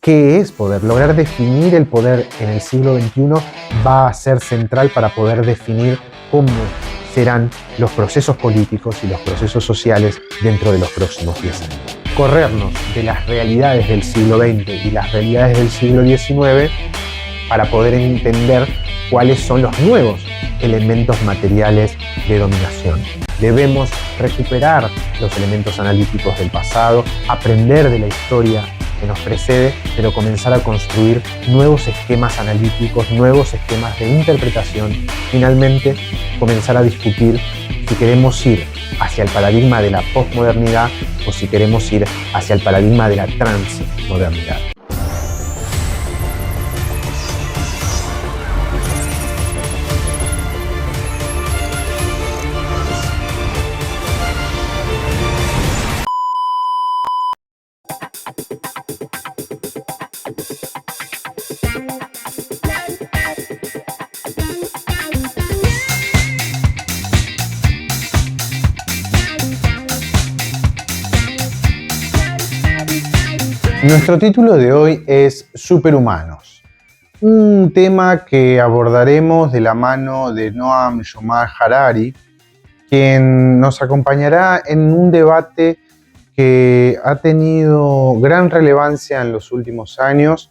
¿Qué es poder? Lograr definir el poder en el siglo XXI va a ser central para poder definir cómo serán los procesos políticos y los procesos sociales dentro de los próximos 10 años. Corrernos de las realidades del siglo XX y las realidades del siglo XIX para poder entender cuáles son los nuevos elementos materiales de dominación. Debemos recuperar los elementos analíticos del pasado, aprender de la historia que nos precede, pero comenzar a construir nuevos esquemas analíticos, nuevos esquemas de interpretación. Finalmente, comenzar a discutir si queremos ir hacia el paradigma de la posmodernidad o si queremos ir hacia el paradigma de la transmodernidad. Nuestro título de hoy es Superhumanos, un tema que abordaremos de la mano de Noam Yomal Harari, quien nos acompañará en un debate que ha tenido gran relevancia en los últimos años,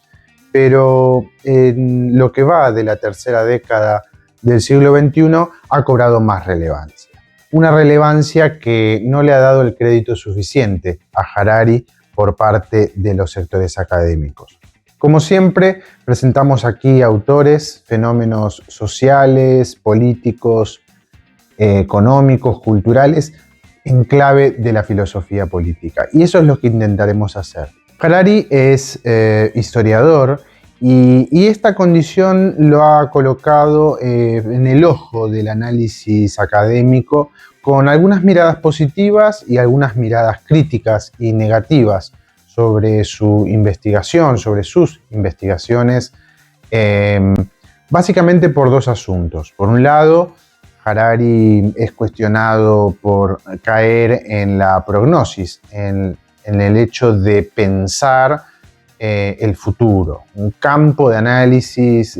pero en lo que va de la tercera década del siglo XXI ha cobrado más relevancia. Una relevancia que no le ha dado el crédito suficiente a Harari por parte de los sectores académicos. Como siempre, presentamos aquí autores, fenómenos sociales, políticos, económicos, culturales, en clave de la filosofía política. Y eso es lo que intentaremos hacer. Harari es historiador y esta condición lo ha colocado en el ojo del análisis académico, con algunas miradas positivas y algunas miradas críticas y negativas sobre su investigación, sobre sus investigaciones, básicamente por dos asuntos. Por un lado, Harari es cuestionado por caer en la prognosis, en el hecho de pensar el futuro, un campo de análisis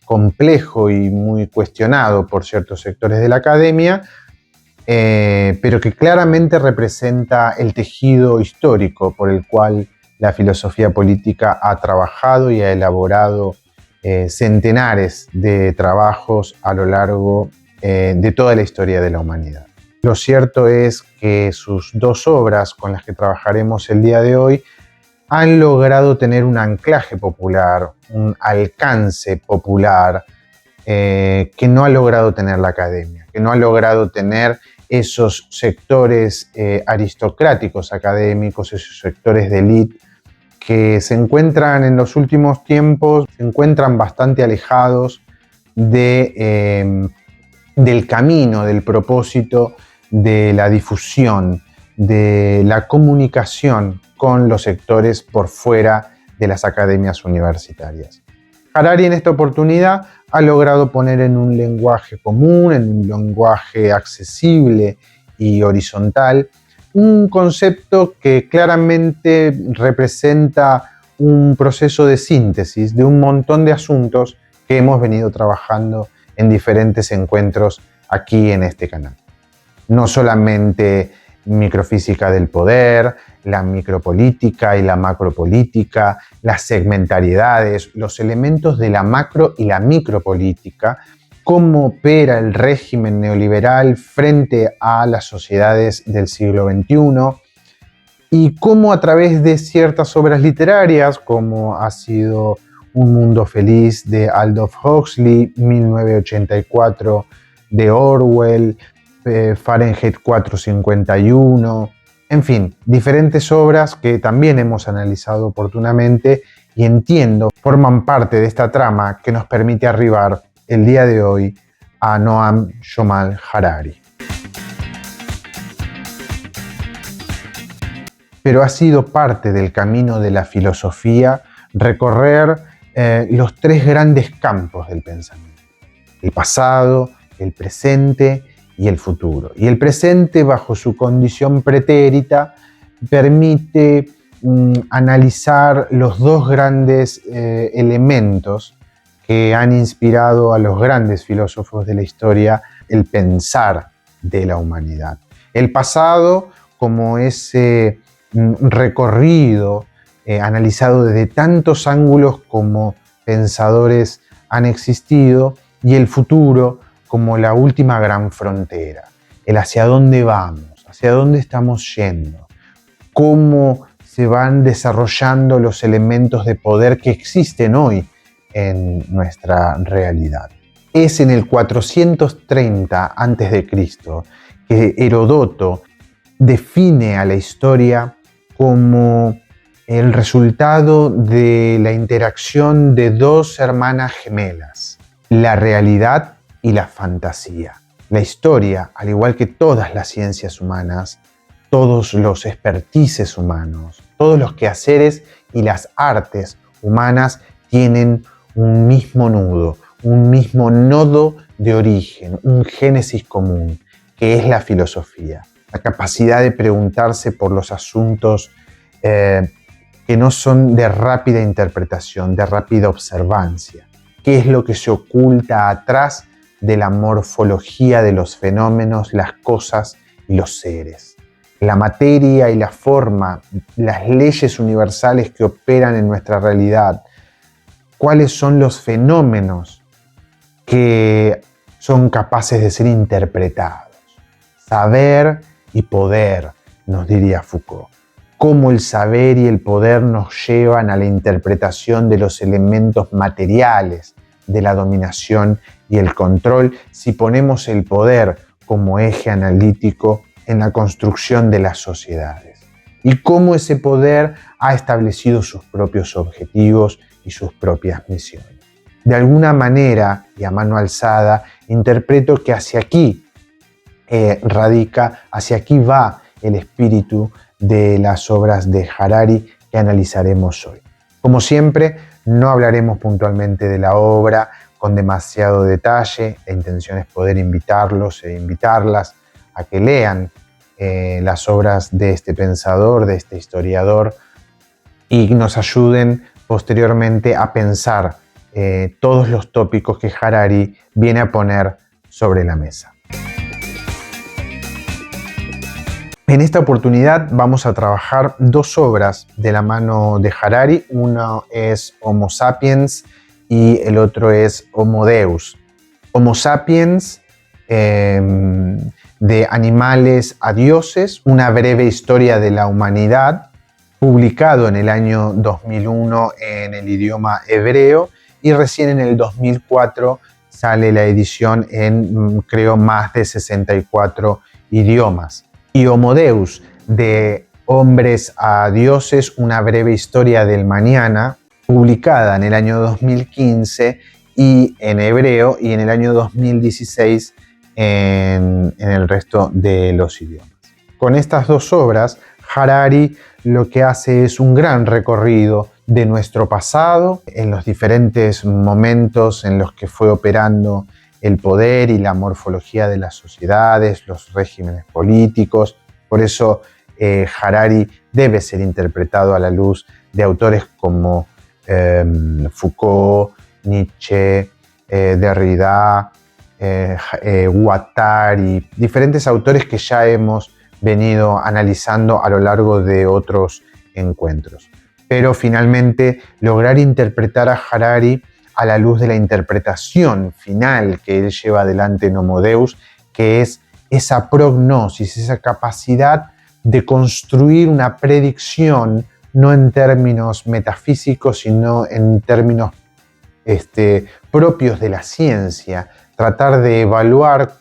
complejo y muy cuestionado por ciertos sectores de la academia, pero que claramente representa el tejido histórico por el cual la filosofía política ha trabajado y ha elaborado centenares de trabajos a lo largo de toda la historia de la humanidad. Lo cierto es que sus dos obras con las que trabajaremos el día de hoy han logrado tener un anclaje popular, un alcance popular que no ha logrado tener la academia, que no ha logrado tener esos sectores aristocráticos académicos, esos sectores de élite que se encuentran en los últimos tiempos, se encuentran bastante alejados del camino, del propósito de la difusión, de la comunicación con los sectores por fuera de las academias universitarias. Harari en esta oportunidad ha logrado poner en un lenguaje común, en un lenguaje accesible y horizontal, un concepto que claramente representa un proceso de síntesis de un montón de asuntos que hemos venido trabajando en diferentes encuentros aquí en este canal. No solamente microfísica del poder, la micropolítica y la macropolítica, las segmentariedades, los elementos de la macro y la micropolítica, cómo opera el régimen neoliberal frente a las sociedades del siglo XXI y cómo a través de ciertas obras literarias, como ha sido Un mundo feliz de Aldous Huxley, 1984 de Orwell, Fahrenheit 451, en fin, diferentes obras que también hemos analizado oportunamente y entiendo forman parte de esta trama que nos permite arribar el día de hoy a Noam Yomal Harari. Pero ha sido parte del camino de la filosofía recorrer los tres grandes campos del pensamiento: el pasado, el presente y el futuro. Y el presente, bajo su condición pretérita, permite analizar los dos grandes elementos que han inspirado a los grandes filósofos de la historia el pensar de la humanidad. El pasado como ese recorrido analizado desde tantos ángulos como pensadores han existido, y el futuro como la última gran frontera, el hacia dónde vamos, hacia dónde estamos yendo, cómo se van desarrollando los elementos de poder que existen hoy en nuestra realidad. Es en el 430 a.C. que Heródoto define a la historia como el resultado de la interacción de dos hermanas gemelas, la realidad y la fantasía. La historia, al igual que todas las ciencias humanas, todos los expertices humanos, todos los quehaceres y las artes humanas tienen un mismo nudo, un mismo nodo de origen, un génesis común, que es la filosofía. La capacidad de preguntarse por los asuntos que no son de rápida interpretación, de rápida observancia. ¿Qué es lo que se oculta atrás de la morfología de los fenómenos, las cosas y los seres? La materia y la forma, las leyes universales que operan en nuestra realidad. ¿Cuáles son los fenómenos que son capaces de ser interpretados? Saber y poder, nos diría Foucault. Cómo el saber y el poder nos llevan a la interpretación de los elementos materiales de la dominación y el control, si ponemos el poder como eje analítico en la construcción de las sociedades. Y cómo ese poder ha establecido sus propios objetivos y sus propias misiones. De alguna manera, y a mano alzada, interpreto que hacia aquí hacia aquí va el espíritu de las obras de Harari que analizaremos hoy. Como siempre, no hablaremos puntualmente de la obra con demasiado detalle. La intención es poder invitarlos e invitarlas a que lean las obras de este pensador, de este historiador, y nos ayuden posteriormente a pensar todos los tópicos que Harari viene a poner sobre la mesa. En esta oportunidad vamos a trabajar dos obras de la mano de Harari. Uno es Homo Sapiens y el otro es Homo Deus. Homo Sapiens, de animales a dioses, una breve historia de la humanidad, publicado en el año 2001 en el idioma hebreo, y recién en el 2004 sale la edición en, creo, más de 64 idiomas. Y Homo Deus, de hombres a dioses, una breve historia del mañana, publicada en el año 2015 y en hebreo, y en el año 2016 en el resto de los idiomas. Con estas dos obras, Harari lo que hace es un gran recorrido de nuestro pasado, en los diferentes momentos en los que fue operando el poder y la morfología de las sociedades, los regímenes políticos. Por eso Harari debe ser interpretado a la luz de autores como Foucault, Nietzsche, Derrida, Guattari, diferentes autores que ya hemos venido analizando a lo largo de otros encuentros. Pero finalmente lograr interpretar a Harari a la luz de la interpretación final que él lleva adelante en Homo Deus, que es esa prognosis, esa capacidad de construir una predicción, no en términos metafísicos, sino en términos propios de la ciencia, tratar de evaluar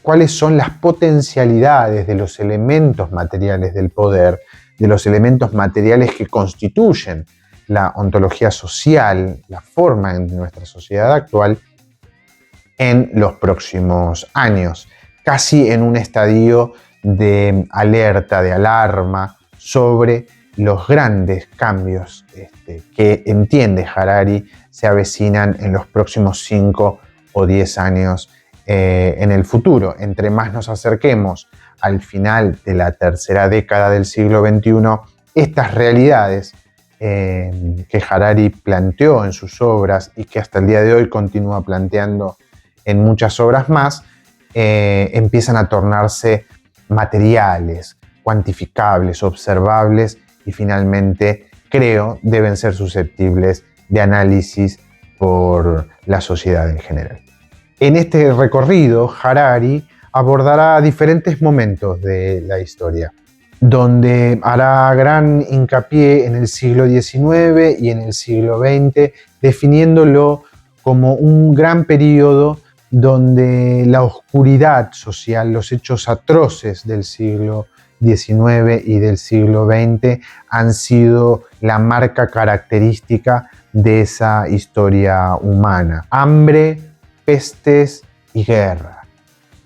cuáles son las potencialidades de los elementos materiales del poder, de los elementos materiales que constituyen la ontología social, la forma en nuestra sociedad actual, en los próximos años, casi en un estadio de alerta, de alarma sobre los grandes cambios que entiende Harari se avecinan en los próximos 5 o 10 años en el futuro. Entre más nos acerquemos al final de la tercera década del siglo XXI, estas realidades que Harari planteó en sus obras y que hasta el día de hoy continúa planteando en muchas obras más, empiezan a tornarse materiales, cuantificables, observables y finalmente, creo, deben ser susceptibles de análisis por la sociedad en general. En este recorrido, Harari abordará diferentes momentos de la historia, donde hará gran hincapié en el siglo XIX y en el siglo XX, definiéndolo como un gran periodo donde la oscuridad social, los hechos atroces del siglo XIX y del siglo XX han sido la marca característica de esa historia humana. Hambre, pestes y guerra.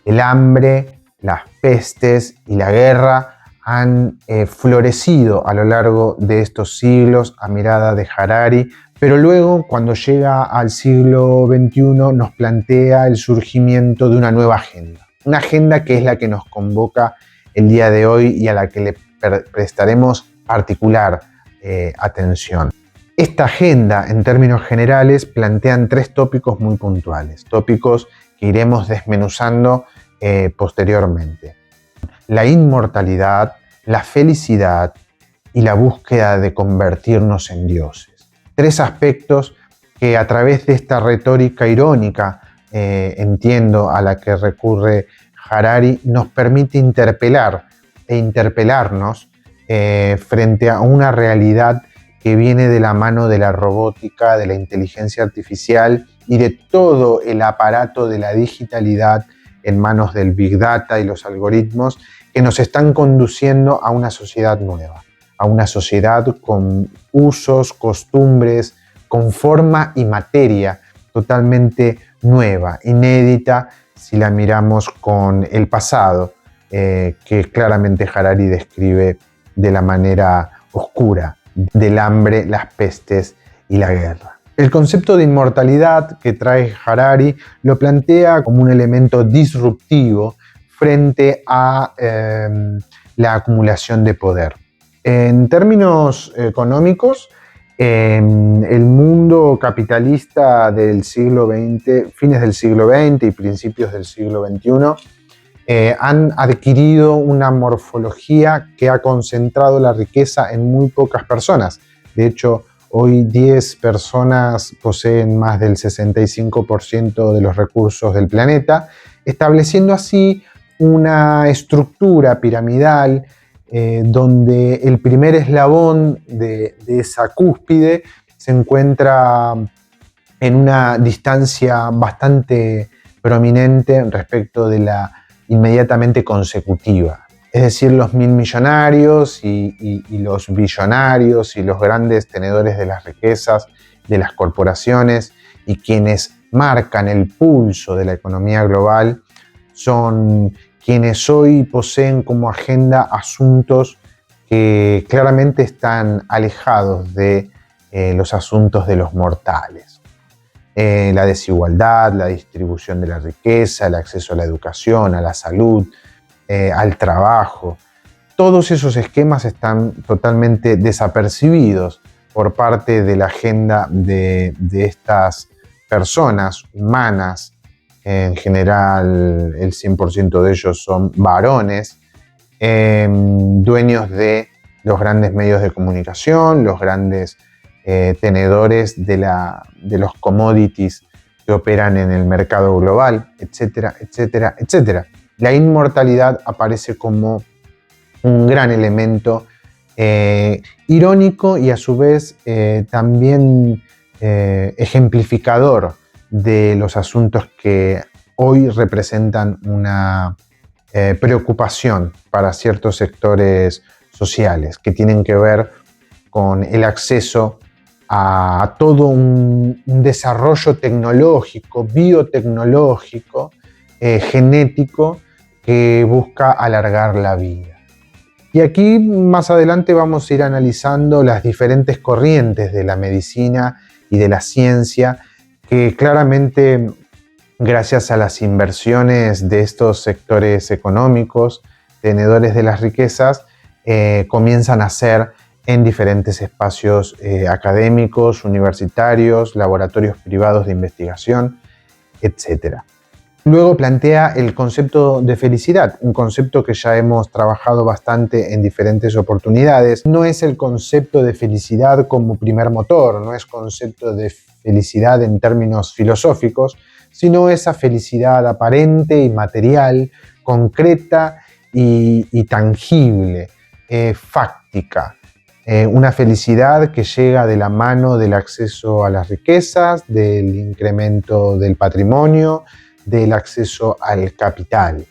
El hambre, las pestes y la guerra han florecido a lo largo de estos siglos a mirada de Harari, pero luego, cuando llega al siglo XXI, nos plantea el surgimiento de una nueva agenda. Una agenda que es la que nos convoca el día de hoy y a la que le prestaremos particular atención. Esta agenda, en términos generales, plantean tres tópicos muy puntuales, tópicos que iremos desmenuzando posteriormente. La inmortalidad, la felicidad y la búsqueda de convertirnos en dioses. Tres aspectos que a través de esta retórica irónica, entiendo, a la que recurre Harari, nos permite interpelar e interpelarnos frente a una realidad que viene de la mano de la robótica, de la inteligencia artificial y de todo el aparato de la digitalidad en manos del Big Data y los algoritmos que nos están conduciendo a una sociedad nueva, a una sociedad con usos, costumbres, con forma y materia totalmente nueva, inédita, si la miramos con el pasado, que claramente Harari describe de la manera oscura, del hambre, las pestes y la guerra. El concepto de inmortalidad que trae Harari lo plantea como un elemento disruptivo frente a la acumulación de poder. En términos económicos, el mundo capitalista del siglo XX, fines del siglo XX y principios del siglo XXI, han adquirido una morfología que ha concentrado la riqueza en muy pocas personas. De hecho, hoy 10 personas poseen más del 65% de los recursos del planeta, estableciendo así una estructura piramidal donde el primer eslabón de esa cúspide se encuentra en una distancia bastante prominente respecto de la inmediatamente consecutiva. Es decir, los milmillonarios y los billonarios y los grandes tenedores de las riquezas, de las corporaciones y quienes marcan el pulso de la economía global son quienes hoy poseen como agenda asuntos que claramente están alejados de los asuntos de los mortales. La desigualdad, la distribución de la riqueza, el acceso a la educación, a la salud, al trabajo. Todos esos esquemas están totalmente desapercibidos por parte de la agenda de estas personas humanas. En general, el 100% de ellos son varones, dueños de los grandes medios de comunicación, los grandes tenedores de los commodities que operan en el mercado global, etcétera, etcétera, etcétera. La inmortalidad aparece como un gran elemento irónico y a su vez también ejemplificador de los asuntos que hoy representan una preocupación para ciertos sectores sociales que tienen que ver con el acceso a todo un desarrollo tecnológico, biotecnológico, genético, que busca alargar la vida. Y aquí más adelante vamos a ir analizando las diferentes corrientes de la medicina y de la ciencia que claramente, gracias a las inversiones de estos sectores económicos, tenedores de las riquezas, comienzan a ser en diferentes espacios académicos, universitarios, laboratorios privados de investigación, etc. Luego plantea el concepto de felicidad, un concepto que ya hemos trabajado bastante en diferentes oportunidades. No es el concepto de felicidad como primer motor, no es concepto de felicidad en términos filosóficos, sino esa felicidad aparente y material, concreta y tangible, fáctica. Una felicidad que llega de la mano del acceso a las riquezas, del incremento del patrimonio, del acceso al capital.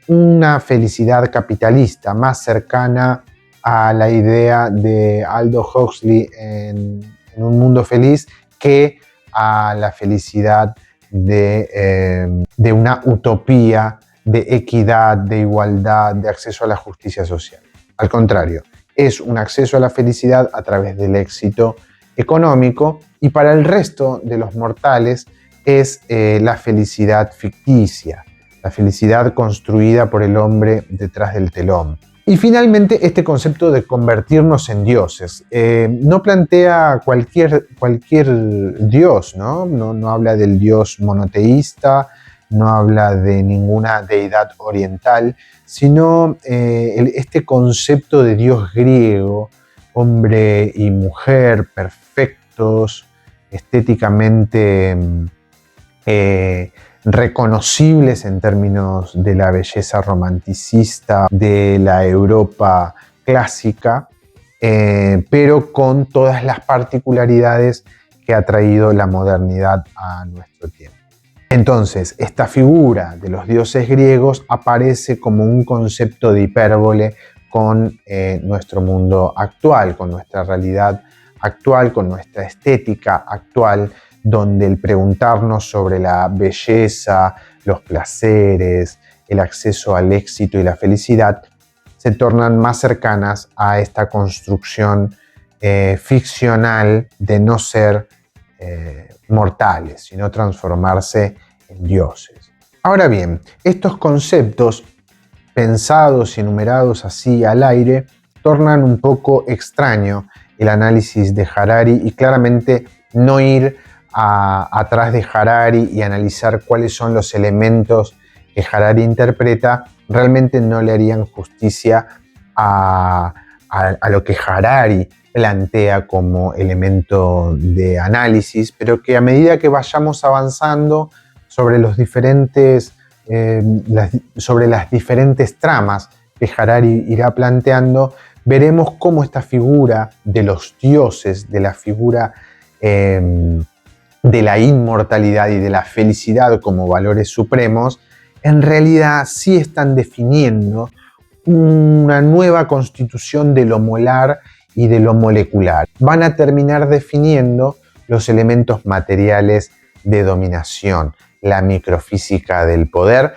Una felicidad capitalista más cercana a la idea de Aldous Huxley en Un Mundo Feliz que a la felicidad de una utopía de equidad, de igualdad, de acceso a la justicia social. Al contrario, es un acceso a la felicidad a través del éxito económico y para el resto de los mortales es la felicidad ficticia, la felicidad construida por el hombre detrás del telón. Y finalmente este concepto de convertirnos en dioses. No plantea cualquier dios, ¿no? No habla del dios monoteísta, no habla de ninguna deidad oriental, sino este concepto de dios griego, hombre y mujer perfectos, estéticamente reconocibles en términos de la belleza romanticista de la Europa clásica, pero con todas las particularidades que ha traído la modernidad a nuestro tiempo. Entonces, esta figura de los dioses griegos aparece como un concepto de hipérbole con nuestro mundo actual, con nuestra realidad actual, con nuestra estética actual, donde el preguntarnos sobre la belleza, los placeres, el acceso al éxito y la felicidad se tornan más cercanas a esta construcción ficcional de no ser mortales, sino transformarse en dioses. Ahora bien, estos conceptos pensados y enumerados así al aire tornan un poco extraño el análisis de Harari y claramente no ir atrás de Harari y analizar cuáles son los elementos que Harari interpreta realmente no le harían justicia a lo que Harari plantea como elemento de análisis, pero que a medida que vayamos avanzando sobre las diferentes tramas que Harari irá planteando, veremos cómo esta figura de los dioses, de la figura de la inmortalidad y de la felicidad como valores supremos, en realidad sí están definiendo una nueva constitución de lo molar y de lo molecular. Van a terminar definiendo los elementos materiales de dominación, la microfísica del poder,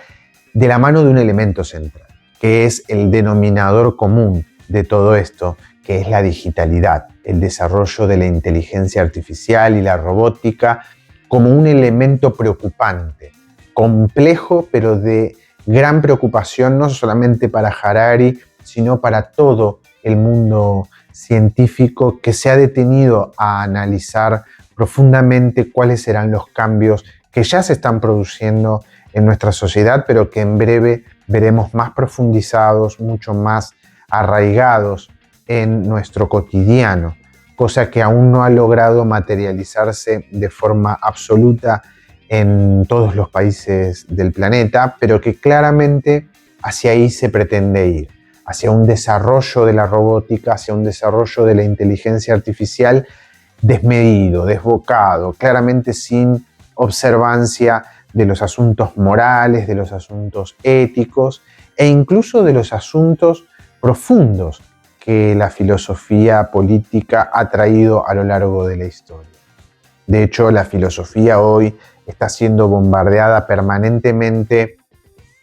de la mano de un elemento central, que es el denominador común de todo esto, que es la digitalidad, el desarrollo de la inteligencia artificial y la robótica como un elemento preocupante, complejo, pero de gran preocupación, no solamente para Harari, sino para todo el mundo científico que se ha detenido a analizar profundamente cuáles serán los cambios que ya se están produciendo en nuestra sociedad, pero que en breve veremos más profundizados, mucho más arraigados en nuestro cotidiano, cosa que aún no ha logrado materializarse de forma absoluta en todos los países del planeta, pero que claramente hacia ahí se pretende ir, hacia un desarrollo de la robótica, hacia un desarrollo de la inteligencia artificial desmedido, desbocado, claramente sin observancia de los asuntos morales, de los asuntos éticos e incluso de los asuntos profundos que la filosofía política ha traído a lo largo de la historia. De hecho, la filosofía hoy está siendo bombardeada permanentemente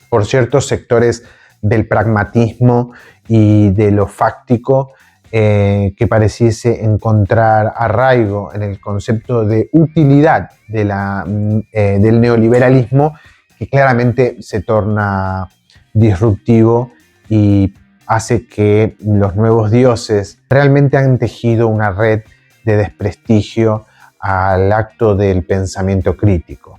por ciertos sectores del pragmatismo y de lo fáctico que pareciese encontrar arraigo en el concepto de utilidad del neoliberalismo, que claramente se torna disruptivo y hace que los nuevos dioses realmente han tejido una red de desprestigio al acto del pensamiento crítico,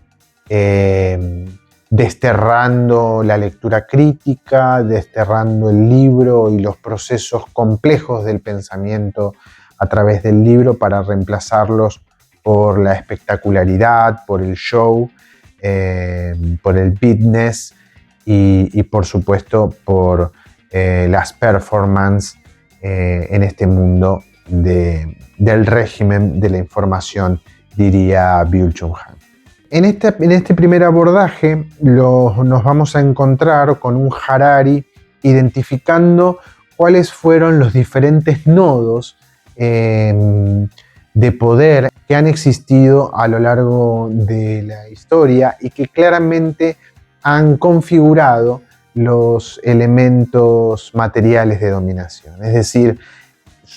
desterrando la lectura crítica, desterrando el libro y los procesos complejos del pensamiento a través del libro para reemplazarlos por la espectacularidad, por el show, por el business y por supuesto por las performances en este mundo del régimen de la información, diría Byung-Chul Han. En este primer abordaje nos vamos a encontrar con un Harari identificando cuáles fueron los diferentes nodos de poder que han existido a lo largo de la historia y que claramente han configurado los elementos materiales de dominación. Es decir,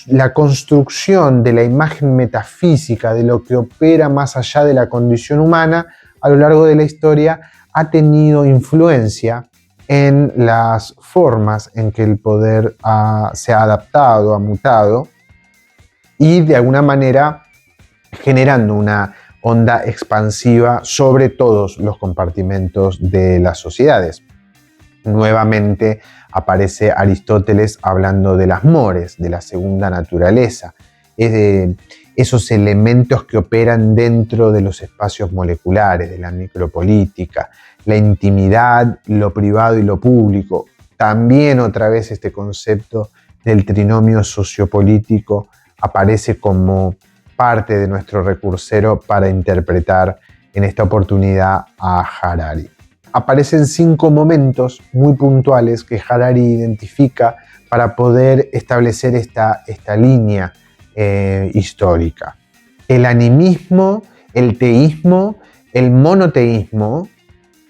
la construcción de la imagen metafísica de lo que opera más allá de la condición humana a lo largo de la historia ha tenido influencia en las formas en que el poder se ha adaptado, ha mutado y de alguna manera generando una onda expansiva sobre todos los compartimentos de las sociedades. Nuevamente aparece Aristóteles hablando de las mores, de la segunda naturaleza, esos elementos que operan dentro de los espacios moleculares, de la micropolítica, la intimidad, lo privado y lo público. También otra vez este concepto del trinomio sociopolítico aparece como parte de nuestro recursero para interpretar en esta oportunidad a Harari. Aparecen 5 momentos muy puntuales que Harari identifica para poder establecer esta línea histórica. El animismo, el teísmo, el monoteísmo,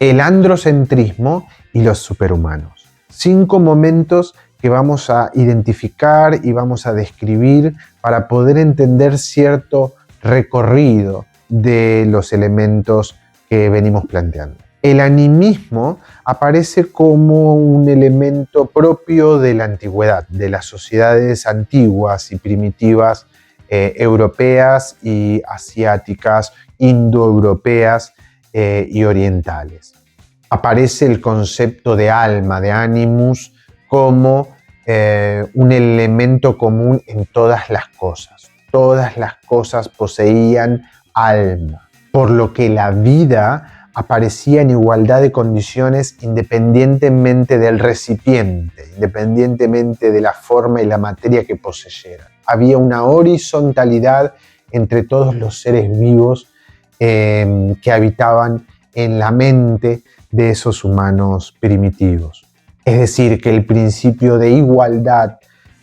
el androcentrismo y los superhumanos. 5 momentos que vamos a identificar y vamos a describir para poder entender cierto recorrido de los elementos que venimos planteando. El animismo aparece como un elemento propio de la antigüedad, de las sociedades antiguas y primitivas europeas y asiáticas, indoeuropeas y orientales. Aparece el concepto de alma, de animus, como un elemento común en todas las cosas. Todas las cosas poseían alma, por lo que la vida aparecía en igualdad de condiciones independientemente del recipiente, independientemente de la forma y la materia que poseyeran. Había una horizontalidad entre todos los seres vivos que habitaban en la mente de esos humanos primitivos. Es decir, que el principio de igualdad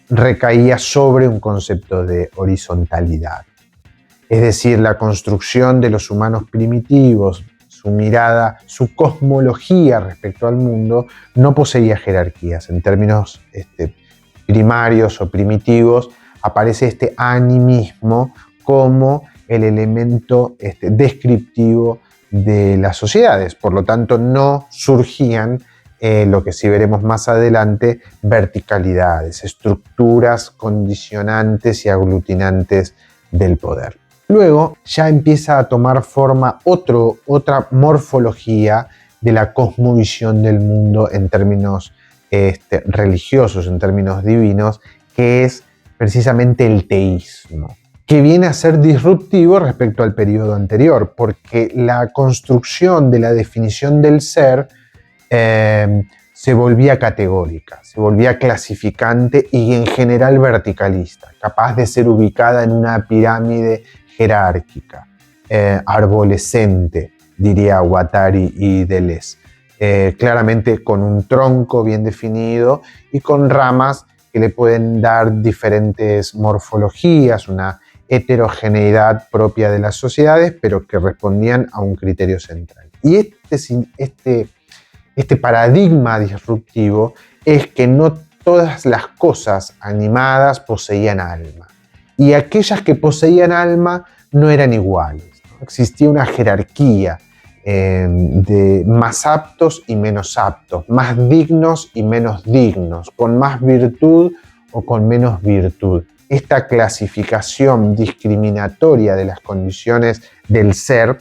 recaía sobre un concepto de horizontalidad. Es decir, la construcción de los humanos primitivos, su mirada, su cosmología respecto al mundo, no poseía jerarquías. En términos primarios o primitivos, aparece este animismo como el elemento descriptivo de las sociedades. Por lo tanto, no surgían lo que sí veremos más adelante, verticalidades, estructuras condicionantes y aglutinantes del poder. Luego ya empieza a tomar forma otra morfología de la cosmovisión del mundo en términos religiosos, en términos divinos, que es precisamente el teísmo, que viene a ser disruptivo respecto al periodo anterior, porque la construcción de la definición del ser se volvía categórica, se volvía clasificante y en general verticalista, capaz de ser ubicada en una pirámide jerárquica, arborescente, diría Guattari y Deleuze, claramente con un tronco bien definido y con ramas que le pueden dar diferentes morfologías, una heterogeneidad propia de las sociedades, pero que respondían a un criterio central. Y este paradigma disruptivo es que no todas las cosas animadas poseían alma. Y aquellas que poseían alma no eran iguales, ¿no? Existía una jerarquía de más aptos y menos aptos, más dignos y menos dignos, con más virtud o con menos virtud. Esta clasificación discriminatoria de las condiciones del ser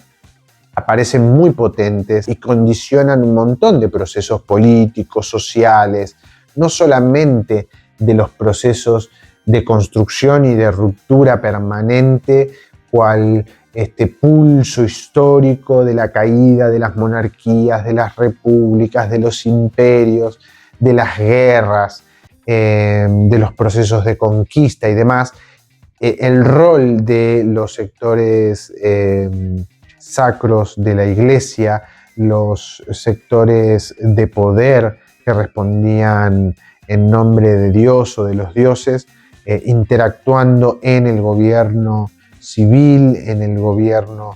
aparecen muy potentes y condicionan un montón de procesos políticos, sociales, no solamente de los procesos de construcción y de ruptura permanente, cual este pulso histórico de la caída de las monarquías, de las repúblicas, de los imperios, de las guerras, de los procesos de conquista y demás. El rol de los sectores sacros de la Iglesia, los sectores de poder que respondían en nombre de Dios o de los dioses, interactuando en el gobierno civil, en el gobierno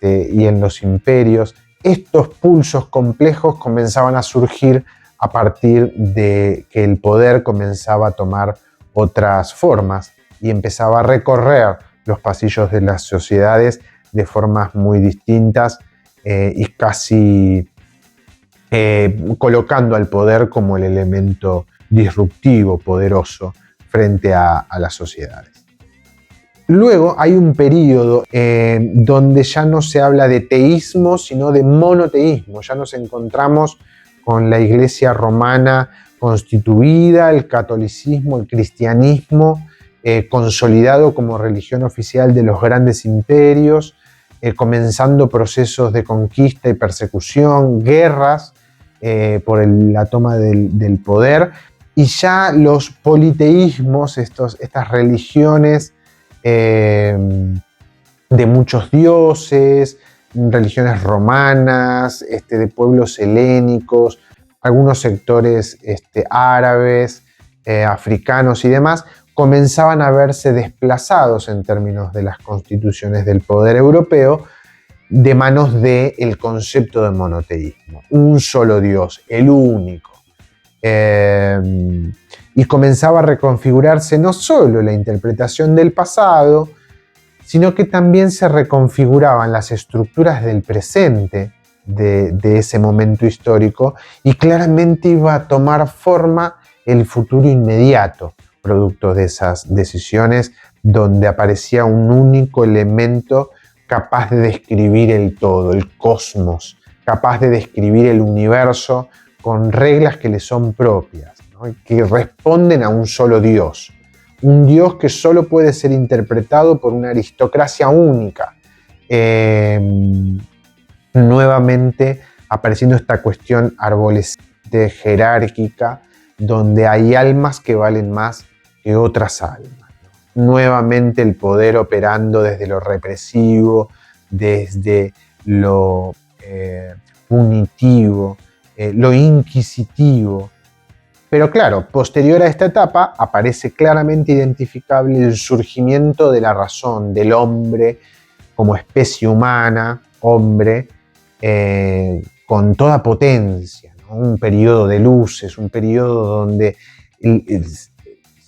y en los imperios. Estos pulsos complejos comenzaban a surgir a partir de que el poder comenzaba a tomar otras formas y empezaba a recorrer los pasillos de las sociedades de formas muy distintas y casi colocando al poder como el elemento disruptivo, poderoso, frente a las sociedades. Luego hay un periodo donde ya no se habla de teísmo, sino de monoteísmo. Ya nos encontramos con la Iglesia romana constituida, el catolicismo, el cristianismo, consolidado como religión oficial de los grandes imperios, comenzando procesos de conquista y persecución, guerras por la toma del poder, y ya los politeísmos, estas religiones de muchos dioses, religiones romanas, de pueblos helénicos, algunos sectores árabes, africanos y demás, comenzaban a verse desplazados en términos de las constituciones del poder europeo de manos del concepto de monoteísmo, un solo Dios, el único. Y comenzaba a reconfigurarse no solo la interpretación del pasado, sino que también se reconfiguraban las estructuras del presente de ese momento histórico, y claramente iba a tomar forma el futuro inmediato, producto de esas decisiones, donde aparecía un único elemento capaz de describir el todo, el cosmos, capaz de describir el universo con reglas que le son propias, ¿no? Que responden a un solo Dios. Un Dios que solo puede ser interpretado por una aristocracia única. Nuevamente apareciendo esta cuestión arborescente, jerárquica, donde hay almas que valen más que otras almas, ¿no? Nuevamente el poder operando desde lo represivo, desde lo punitivo, lo inquisitivo. Pero claro, posterior a esta etapa aparece claramente identificable el surgimiento de la razón, del hombre como especie humana, hombre, con toda potencia, ¿no? Un periodo de luces, un periodo donde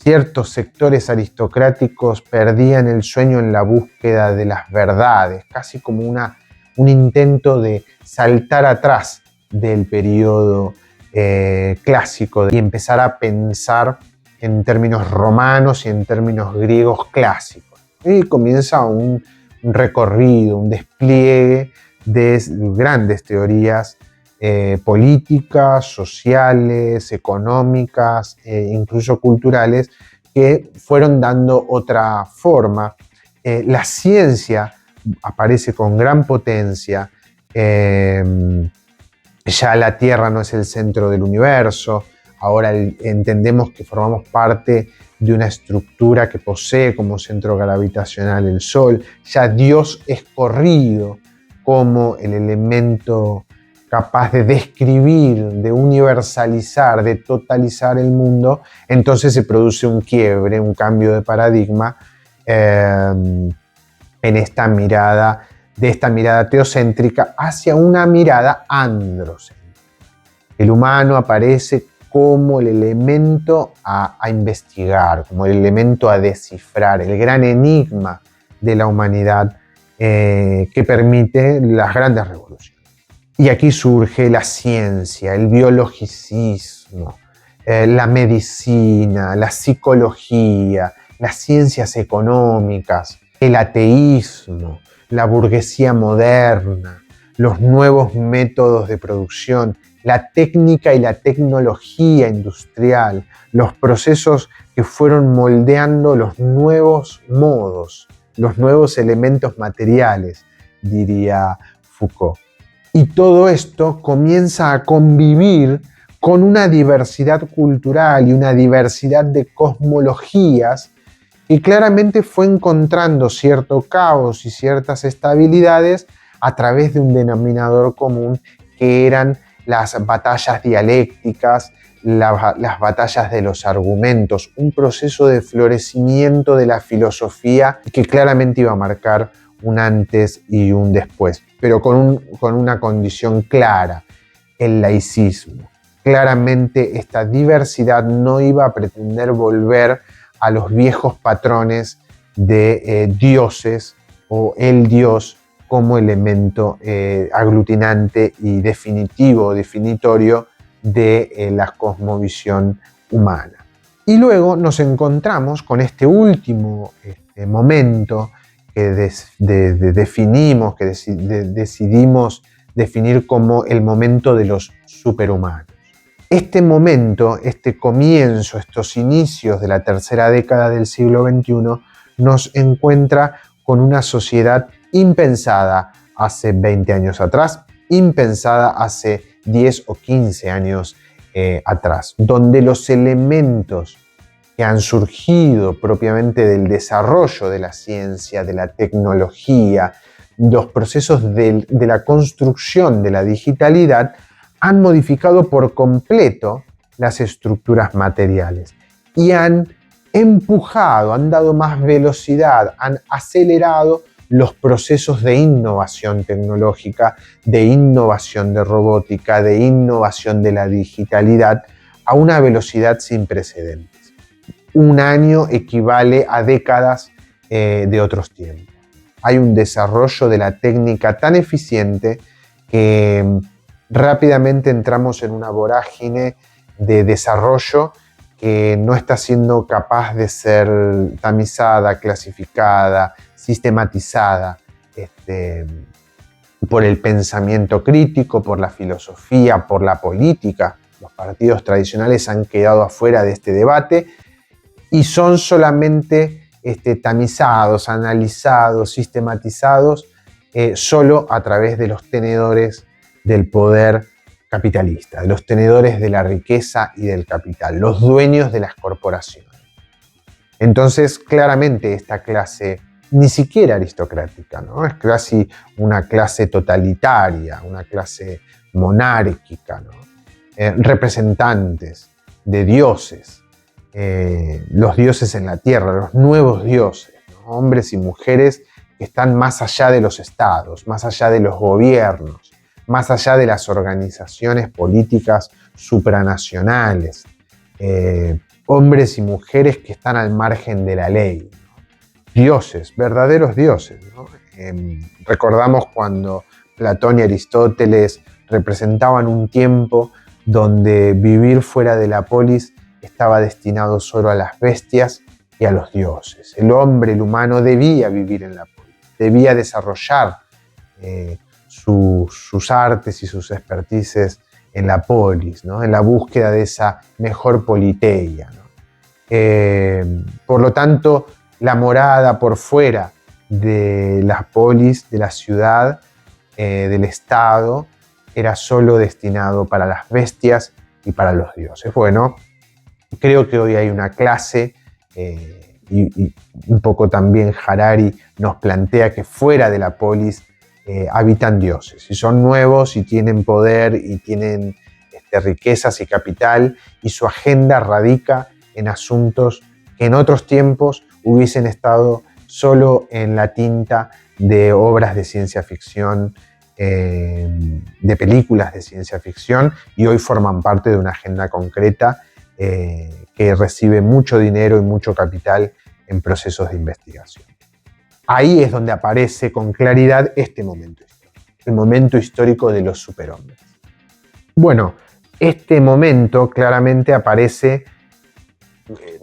ciertos sectores aristocráticos perdían el sueño en la búsqueda de las verdades, casi como un intento de saltar atrás del periodo clásico y empezar a pensar en términos romanos y en términos griegos clásicos. Y comienza un recorrido, un despliegue de grandes teorías políticas, sociales, económicas, incluso culturales, que fueron dando otra forma. La ciencia aparece con gran potencia. Ya la Tierra no es el centro del universo, ahora entendemos que formamos parte de una estructura que posee como centro gravitacional el Sol. Ya Dios es corrido como el elemento capaz de describir, de universalizar, de totalizar el mundo. Entonces se produce un quiebre, un cambio de paradigma en esta mirada, de esta mirada teocéntrica hacia una mirada androcéntrica. El humano aparece como el elemento a investigar, como el elemento a descifrar, el gran enigma de la humanidad que permite las grandes revoluciones. Y aquí surge la ciencia, el biologicismo, la medicina, la psicología, las ciencias económicas, el ateísmo, la burguesía moderna, los nuevos métodos de producción, la técnica y la tecnología industrial, los procesos que fueron moldeando los nuevos modos, los nuevos elementos materiales, diría Foucault. Y todo esto comienza a convivir con una diversidad cultural y una diversidad de cosmologías que claramente fue encontrando cierto caos y ciertas estabilidades a través de un denominador común que eran las batallas dialécticas, las batallas de los argumentos, un proceso de florecimiento de la filosofía que claramente iba a marcar un antes y un después, pero con una condición clara, el laicismo. Claramente esta diversidad no iba a pretender volver a los viejos patrones de dioses o el dios como elemento aglutinante y definitivo, definitorio de la cosmovisión humana. Y luego nos encontramos con este último momento que definimos, que decidimos definir como el momento de los superhumanos. Este momento, este comienzo, estos inicios de la tercera década del siglo XXI nos encuentra con una sociedad impensada hace 20 años atrás, impensada hace 10 o 15 años atrás, donde los elementos que han surgido propiamente del desarrollo de la ciencia, de la tecnología, los procesos de la construcción de la digitalidad, han modificado por completo las estructuras materiales y han empujado, han dado más velocidad, han acelerado los procesos de innovación tecnológica, de innovación de robótica, de innovación de la digitalidad a una velocidad sin precedentes. Un año equivale a décadas de otros tiempos. Hay un desarrollo de la técnica tan eficiente que rápidamente entramos en una vorágine de desarrollo que no está siendo capaz de ser tamizada, clasificada, sistematizada por el pensamiento crítico, por la filosofía, por la política. Los partidos tradicionales han quedado afuera de este debate y son solamente tamizados, analizados, sistematizados solo a través de los tenedores del poder capitalista, de los tenedores de la riqueza y del capital, los dueños de las corporaciones. Entonces, claramente esta clase, ni siquiera aristocrática, ¿no? Es casi una clase totalitaria, una clase monárquica, ¿no? Representantes de dioses, los dioses en la tierra, los nuevos dioses, ¿no? Hombres y mujeres que están más allá de los estados, más allá de los gobiernos, más allá de las organizaciones políticas supranacionales, hombres y mujeres que están al margen de la ley, ¿no? Dioses, verdaderos dioses, ¿no? Recordamos cuando Platón y Aristóteles representaban un tiempo donde vivir fuera de la polis estaba destinado solo a las bestias y a los dioses. El hombre, el humano, debía vivir en la polis, debía desarrollar sus artes y sus expertices en la polis, ¿no? En la búsqueda de esa mejor politeia, ¿no? Por lo tanto, la morada por fuera de la polis, de la ciudad, del Estado, era solo destinado para las bestias y para los dioses. Bueno, creo que hoy hay una clase y un poco también Harari nos plantea que fuera de la polis habitan dioses y son nuevos y tienen poder y tienen riquezas y capital y su agenda radica en asuntos que en otros tiempos hubiesen estado solo en la tinta de obras de ciencia ficción, de películas de ciencia ficción y hoy forman parte de una agenda concreta que recibe mucho dinero y mucho capital en procesos de investigación. Ahí es donde aparece con claridad este momento histórico. el momento histórico de los superhombres. Bueno, este momento claramente aparece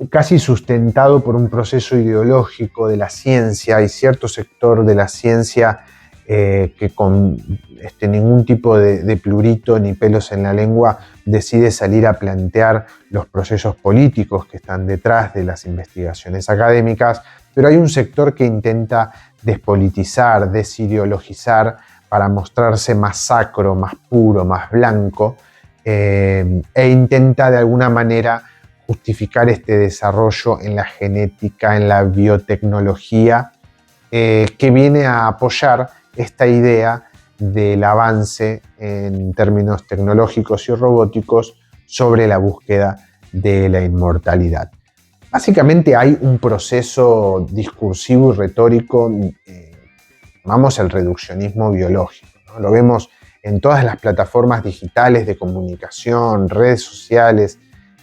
casi sustentado por un proceso ideológico de la ciencia. Hay cierto sector de la ciencia que con ningún tipo de plurito ni pelos en la lengua decide salir a plantear los procesos políticos que están detrás de las investigaciones académicas, pero hay un sector que intenta despolitizar, desideologizar para mostrarse más sacro, más puro, más blanco, e intenta de alguna manera justificar este desarrollo en la genética, en la biotecnología, que viene a apoyar esta idea del avance en términos tecnológicos y robóticos sobre la búsqueda de la inmortalidad. Básicamente hay un proceso discursivo y retórico, llamamos el reduccionismo biológico, ¿no? Lo vemos en todas las plataformas digitales de comunicación, redes sociales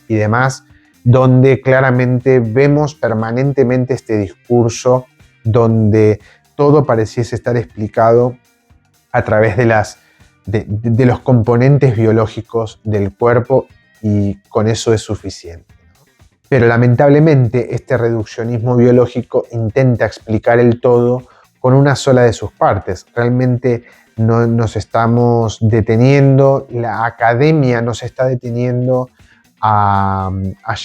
y demás, donde claramente vemos permanentemente este discurso donde todo pareciese estar explicado a través de los componentes biológicos del cuerpo, y con eso es suficiente, ¿no? Pero lamentablemente este reduccionismo biológico intenta explicar el todo con una sola de sus partes. Realmente no nos estamos deteniendo, la academia no se está deteniendo a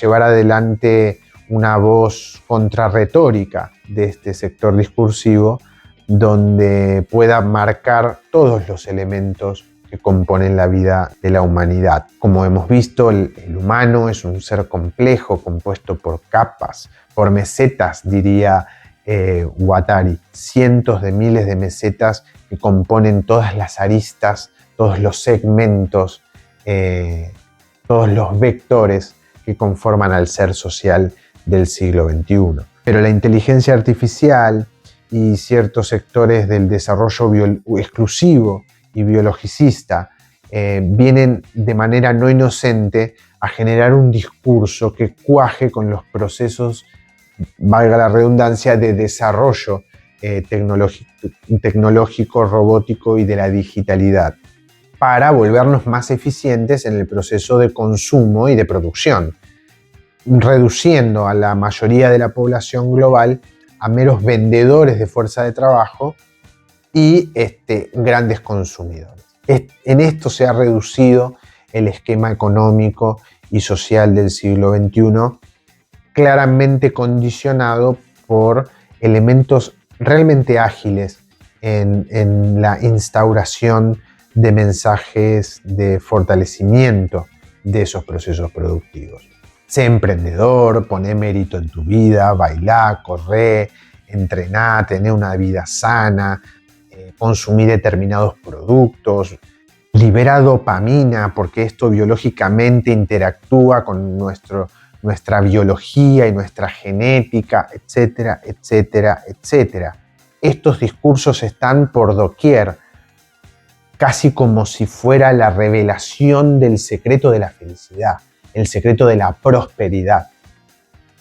llevar adelante una voz contrarretórica de este sector discursivo donde pueda marcar todos los elementos que componen la vida de la humanidad. Como hemos visto, el humano es un ser complejo, compuesto por capas, por mesetas, diría Guattari, cientos de miles de mesetas que componen todas las aristas, todos los segmentos, todos los vectores que conforman al ser social del siglo XXI. Pero la inteligencia artificial y ciertos sectores del desarrollo exclusivo y biologicista vienen de manera no inocente a generar un discurso que cuaje con los procesos, valga la redundancia, de desarrollo tecnológico, robótico y de la digitalidad, para volvernos más eficientes en el proceso de consumo y de producción, reduciendo a la mayoría de la población global a meros vendedores de fuerza de trabajo y grandes consumidores. En esto se ha reducido el esquema económico y social del siglo XXI, claramente condicionado por elementos realmente ágiles en la instauración de mensajes de fortalecimiento de esos procesos productivos. Sé emprendedor, poné mérito en tu vida, bailá, corré, entrená, tené una vida sana, consumí determinados productos, libera dopamina porque esto biológicamente interactúa con nuestra biología y nuestra genética, etcétera, etcétera, etcétera. Estos discursos están por doquier, casi como si fuera la revelación del secreto de la felicidad, el secreto de la prosperidad,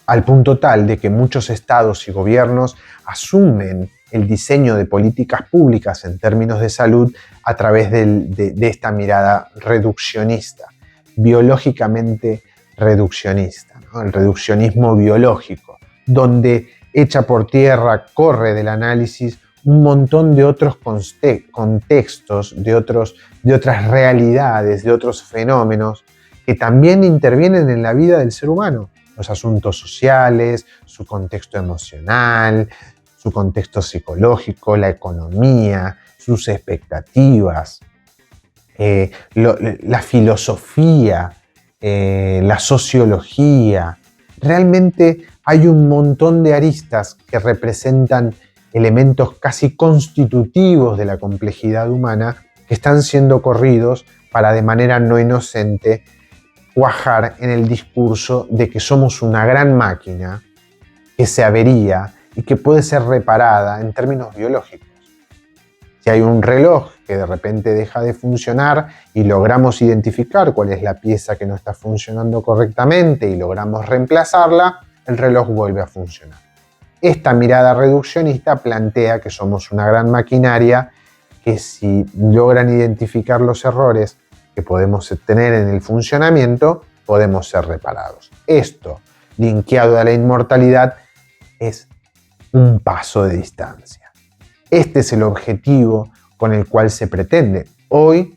al punto tal de que muchos estados y gobiernos asumen el diseño de políticas públicas en términos de salud a través de esta mirada reduccionista, biológicamente reduccionista, ¿no? El reduccionismo biológico, donde echa por tierra, corre del análisis un montón de otros contextos, de otras realidades, de otros fenómenos que también intervienen en la vida del ser humano, los asuntos sociales, su contexto emocional, su contexto psicológico, la economía, sus expectativas, la filosofía, la sociología. Realmente hay un montón de aristas que representan elementos casi constitutivos de la complejidad humana que están siendo corridos para, de manera no inocente, cuajar en el discurso de que somos una gran máquina que se avería y que puede ser reparada en términos biológicos. Si hay un reloj que de repente deja de funcionar y logramos identificar cuál es la pieza que no está funcionando correctamente y logramos reemplazarla, el reloj vuelve a funcionar. Esta mirada reduccionista plantea que somos una gran maquinaria que si logran identificar los errores que podemos tener en el funcionamiento, podemos ser reparados. Esto, linkeado a la inmortalidad, es un paso de distancia. Este es el objetivo con el cual se pretende. Hoy,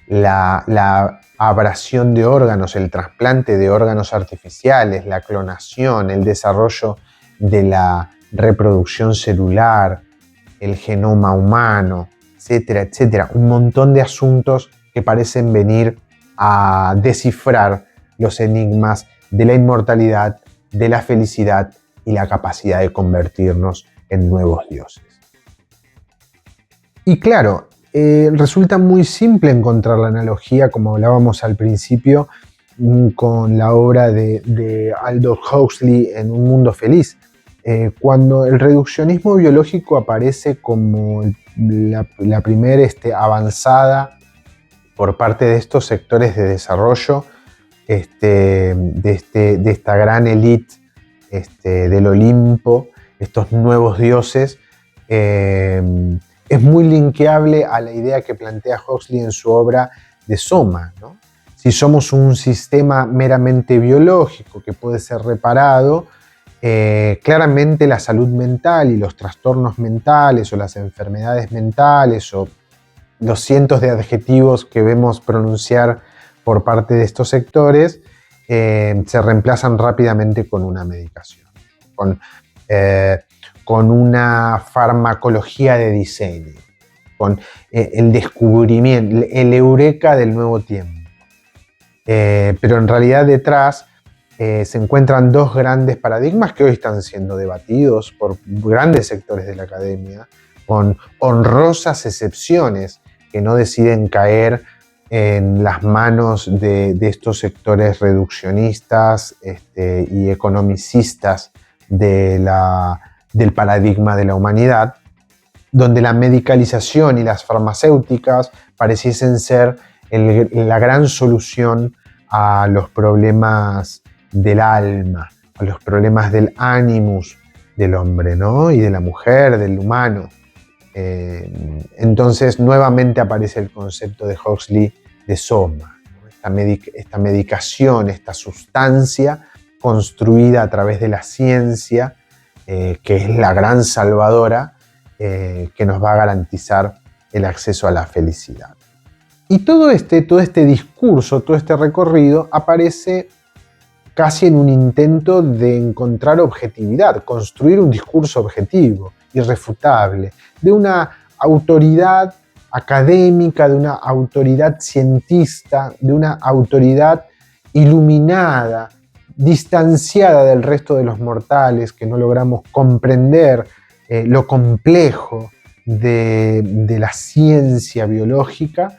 la abrasión de órganos, el trasplante de órganos artificiales, la clonación, el desarrollo de la reproducción celular, el genoma humano, etcétera, etcétera. Un montón de asuntos que parecen venir a descifrar los enigmas de la inmortalidad, de la felicidad y la capacidad de convertirnos en nuevos dioses. Y claro, resulta muy simple encontrar la analogía, como hablábamos al principio, con la obra de Aldous Huxley en Un Mundo Feliz. Cuando el reduccionismo biológico aparece como la primera avanzada por parte de estos sectores de desarrollo, de esta gran élite del Olimpo, estos nuevos dioses, es muy linkeable a la idea que plantea Huxley en su obra de Soma, ¿no? Si somos un sistema meramente biológico que puede ser reparado, claramente la salud mental y los trastornos mentales o las enfermedades mentales o los cientos de adjetivos que vemos pronunciar por parte de estos sectores se reemplazan rápidamente con una medicación, con una farmacología de diseño, con el descubrimiento, el eureka del nuevo tiempo. Pero en realidad detrás se encuentran dos grandes paradigmas que hoy están siendo debatidos por grandes sectores de la academia, con honrosas excepciones que no deciden caer en las manos de estos sectores reduccionistas y economicistas del paradigma de la humanidad, donde la medicalización y las farmacéuticas pareciesen ser la gran solución a los problemas del alma, a los problemas del animus del hombre, ¿no? Y de la mujer, del humano. Entonces nuevamente aparece el concepto de Huxley de soma, ¿no? Esta medicación, esta sustancia construida a través de la ciencia, que es la gran salvadora, que nos va a garantizar el acceso a la felicidad. Y todo este discurso, todo este recorrido aparece casi en un intento de encontrar objetividad, construir un discurso objetivo, irrefutable, de una autoridad académica, de una autoridad cientista, de una autoridad iluminada, distanciada del resto de los mortales, que no logramos comprender lo complejo de la ciencia biológica,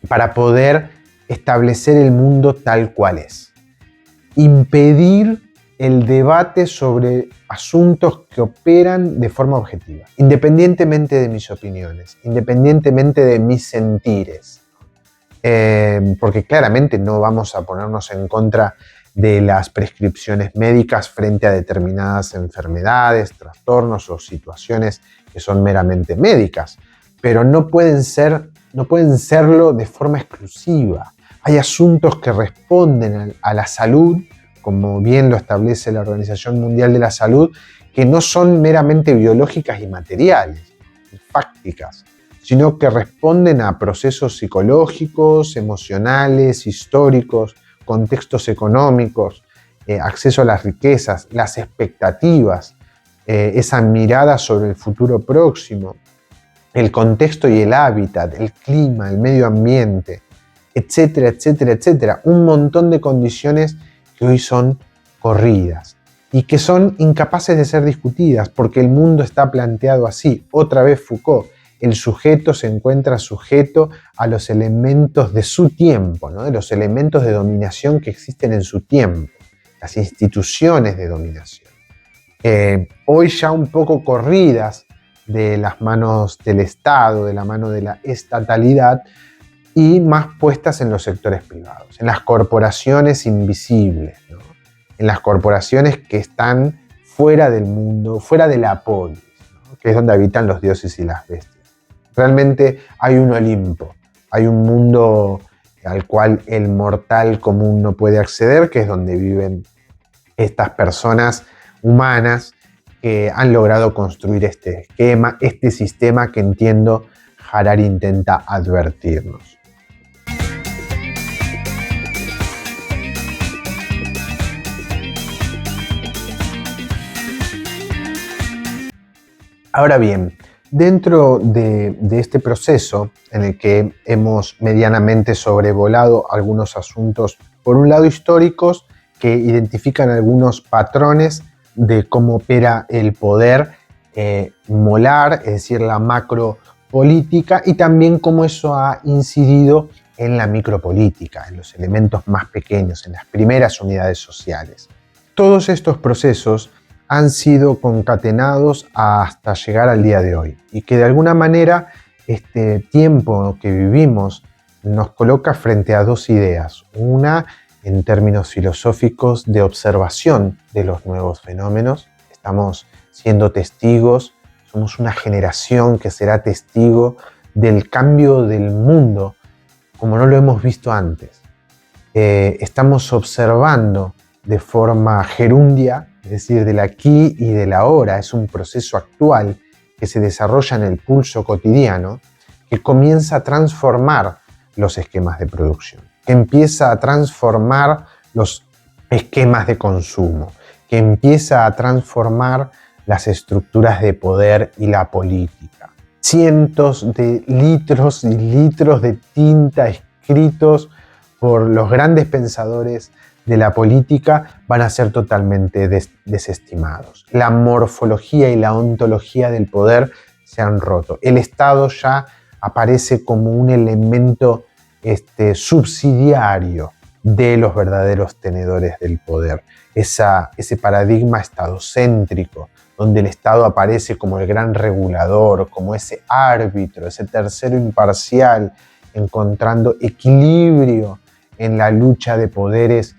para poder establecer el mundo tal cual es. Impedir el debate sobre asuntos que operan de forma objetiva, independientemente de mis opiniones, independientemente de mis sentires. Porque claramente no vamos a ponernos en contra de las prescripciones médicas frente a determinadas enfermedades, trastornos o situaciones que son meramente médicas, pero no pueden serlo de forma exclusiva. Hay asuntos que responden a la salud, como bien lo establece la Organización Mundial de la Salud, que no son meramente biológicas y materiales, y fácticas, sino que responden a procesos psicológicos, emocionales, históricos, contextos económicos, acceso a las riquezas, las expectativas, esa mirada sobre el futuro próximo, el contexto y el hábitat, el clima, el medio ambiente, etcétera, etcétera, etcétera. Un montón de condiciones que hoy son corridas y que son incapaces de ser discutidas porque el mundo está planteado así. Otra vez Foucault, el sujeto se encuentra sujeto a los elementos de su tiempo, ¿no? De los elementos de dominación que existen en su tiempo, las instituciones de dominación. Hoy ya un poco corridas de las manos del Estado, de la mano de la estatalidad, y más puestas en los sectores privados, en las corporaciones invisibles, ¿no? En las corporaciones que están fuera del mundo, fuera de la polis, ¿no? que es donde habitan los dioses y las bestias. Realmente hay un Olimpo, hay un mundo al cual el mortal común no puede acceder, que es donde viven estas personas humanas que han logrado construir este esquema, este sistema que entiendo Harari intenta advertirnos. Ahora bien, dentro de este proceso en el que hemos medianamente sobrevolado algunos asuntos, por un lado históricos, que identifican algunos patrones de cómo opera el poder molar, es decir, la macropolítica, y también cómo eso ha incidido en la micropolítica, en los elementos más pequeños, en las primeras unidades sociales. Todos estos procesos han sido concatenados hasta llegar al día de hoy y que de alguna manera este tiempo que vivimos nos coloca frente a dos ideas. Una, en términos filosóficos, de observación de los nuevos fenómenos. Estamos siendo testigos, somos una generación que será testigo del cambio del mundo como no lo hemos visto antes. Estamos observando de forma gerundia, es decir, del aquí y del ahora. Es un proceso actual que se desarrolla en el pulso cotidiano, que comienza a transformar los esquemas de producción, que empieza a transformar los esquemas de consumo, que empieza a transformar las estructuras de poder y la política. Cientos de litros y litros de tinta escritos por los grandes pensadores de la política van a ser totalmente desestimados. La morfología y la ontología del poder se han roto. El Estado ya aparece como un elemento subsidiario de los verdaderos tenedores del poder. Ese paradigma estadocéntrico, donde el Estado aparece como el gran regulador, como ese árbitro, ese tercero imparcial, encontrando equilibrio en la lucha de poderes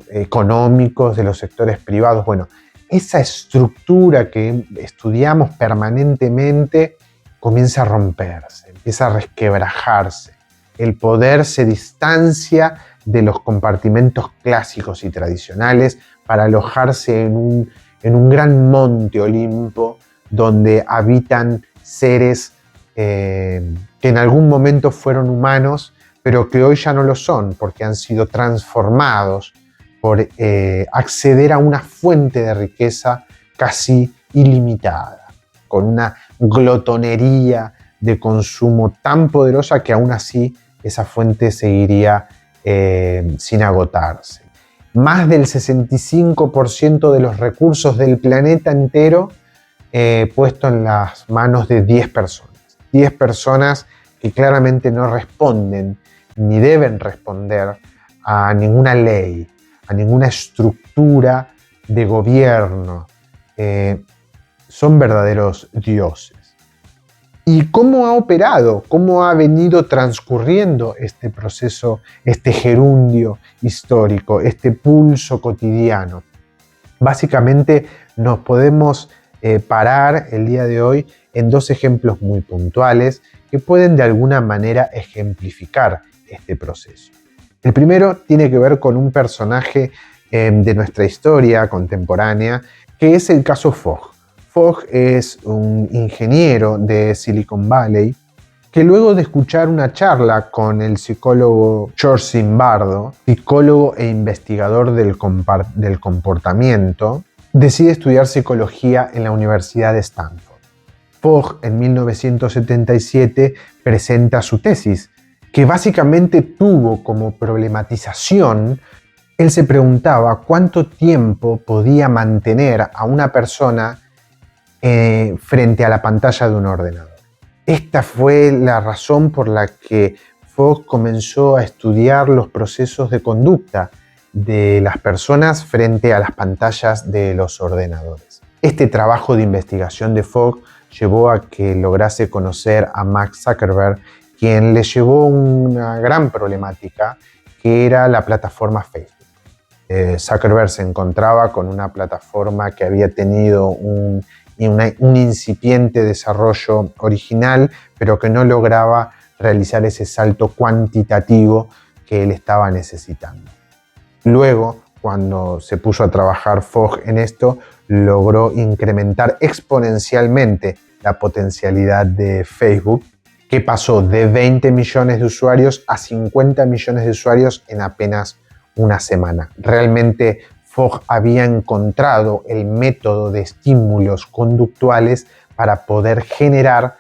económicos de los sectores privados. Bueno, esa estructura que estudiamos permanentemente comienza a romperse, empieza a resquebrajarse. El poder se distancia de los compartimentos clásicos y tradicionales para alojarse en un gran monte Olimpo donde habitan seres que en algún momento fueron humanos, pero que hoy ya no lo son porque han sido transformados por acceder a una fuente de riqueza casi ilimitada, con una glotonería de consumo tan poderosa que aún así esa fuente seguiría sin agotarse. Más del 65% de los recursos del planeta entero puesto en las manos de 10 personas. 10 personas que claramente no responden ni deben responder a ninguna ley, a ninguna estructura de gobierno. Son verdaderos dioses. ¿Y cómo ha operado? ¿Cómo ha venido transcurriendo este proceso, este gerundio histórico, este pulso cotidiano? Básicamente nos podemos parar el día de hoy en dos ejemplos muy puntuales que pueden de alguna manera ejemplificar este proceso. El primero tiene que ver con un personaje de nuestra historia contemporánea, que es el caso Fogg. Fogg es un ingeniero de Silicon Valley que luego de escuchar una charla con el psicólogo George Zimbardo, psicólogo e investigador del comportamiento, decide estudiar psicología en la Universidad de Stanford. Fogg en 1977 presenta su tesis, que básicamente tuvo como problematización. Él se preguntaba cuánto tiempo podía mantener a una persona frente a la pantalla de un ordenador. Esta fue la razón por la que Fogg comenzó a estudiar los procesos de conducta de las personas frente a las pantallas de los ordenadores. Este trabajo de investigación de Fogg llevó a que lograse conocer a Mark Zuckerberg, quien le llevó una gran problemática, que era la plataforma Facebook. Zuckerberg se encontraba con una plataforma que había tenido un un incipiente desarrollo original, pero que no lograba realizar ese salto cuantitativo que él estaba necesitando. Luego, cuando se puso a trabajar Fogg en esto, logró incrementar exponencialmente la potencialidad de Facebook, que pasó de 20 millones de usuarios a 50 millones de usuarios en apenas una semana. Realmente Fogg había encontrado el método de estímulos conductuales para poder generar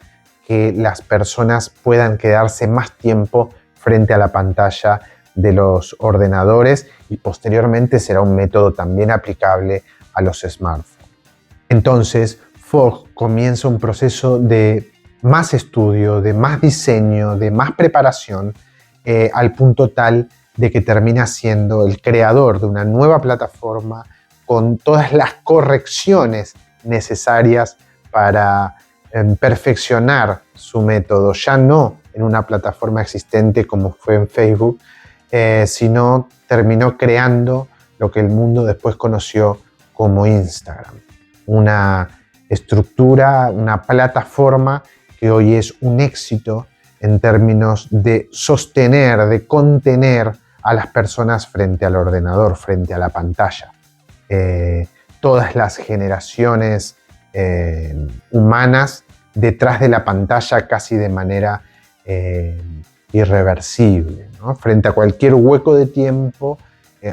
que las personas puedan quedarse más tiempo frente a la pantalla de los ordenadores, y posteriormente será un método también aplicable a los smartphones. Entonces, Fogg comienza un proceso de más estudio, de más diseño, de más preparación, al punto tal de que termina siendo el creador de una nueva plataforma con todas las correcciones necesarias para perfeccionar su método, ya no en una plataforma existente como fue en Facebook, sino terminó creando lo que el mundo después conoció como Instagram. Una estructura, una plataforma que hoy es un éxito en términos de sostener, de contener a las personas frente al ordenador, frente a la pantalla. Todas las generaciones humanas detrás de la pantalla casi de manera irreversible, ¿no? Frente a cualquier hueco de tiempo,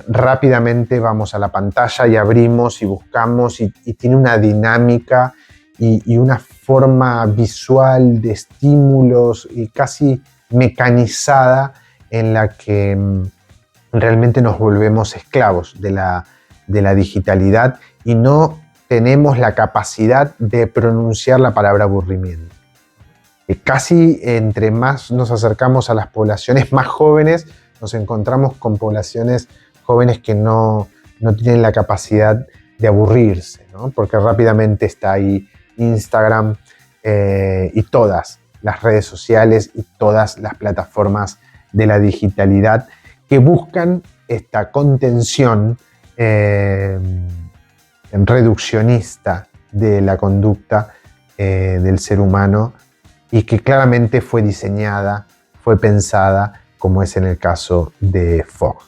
rápidamente vamos a la pantalla y abrimos y buscamos, y tiene una dinámica y una forma visual de estímulos y casi mecanizada en la que realmente nos volvemos esclavos de la digitalidad y no tenemos la capacidad de pronunciar la palabra aburrimiento. Casi entre más nos acercamos a las poblaciones más jóvenes, nos encontramos con poblaciones jóvenes que no tienen la capacidad de aburrirse, ¿no? Porque rápidamente está ahí Instagram y todas las redes sociales y todas las plataformas de la digitalidad que buscan esta contención reduccionista de la conducta del ser humano, y que claramente fue diseñada, fue pensada, como es en el caso de Fogg.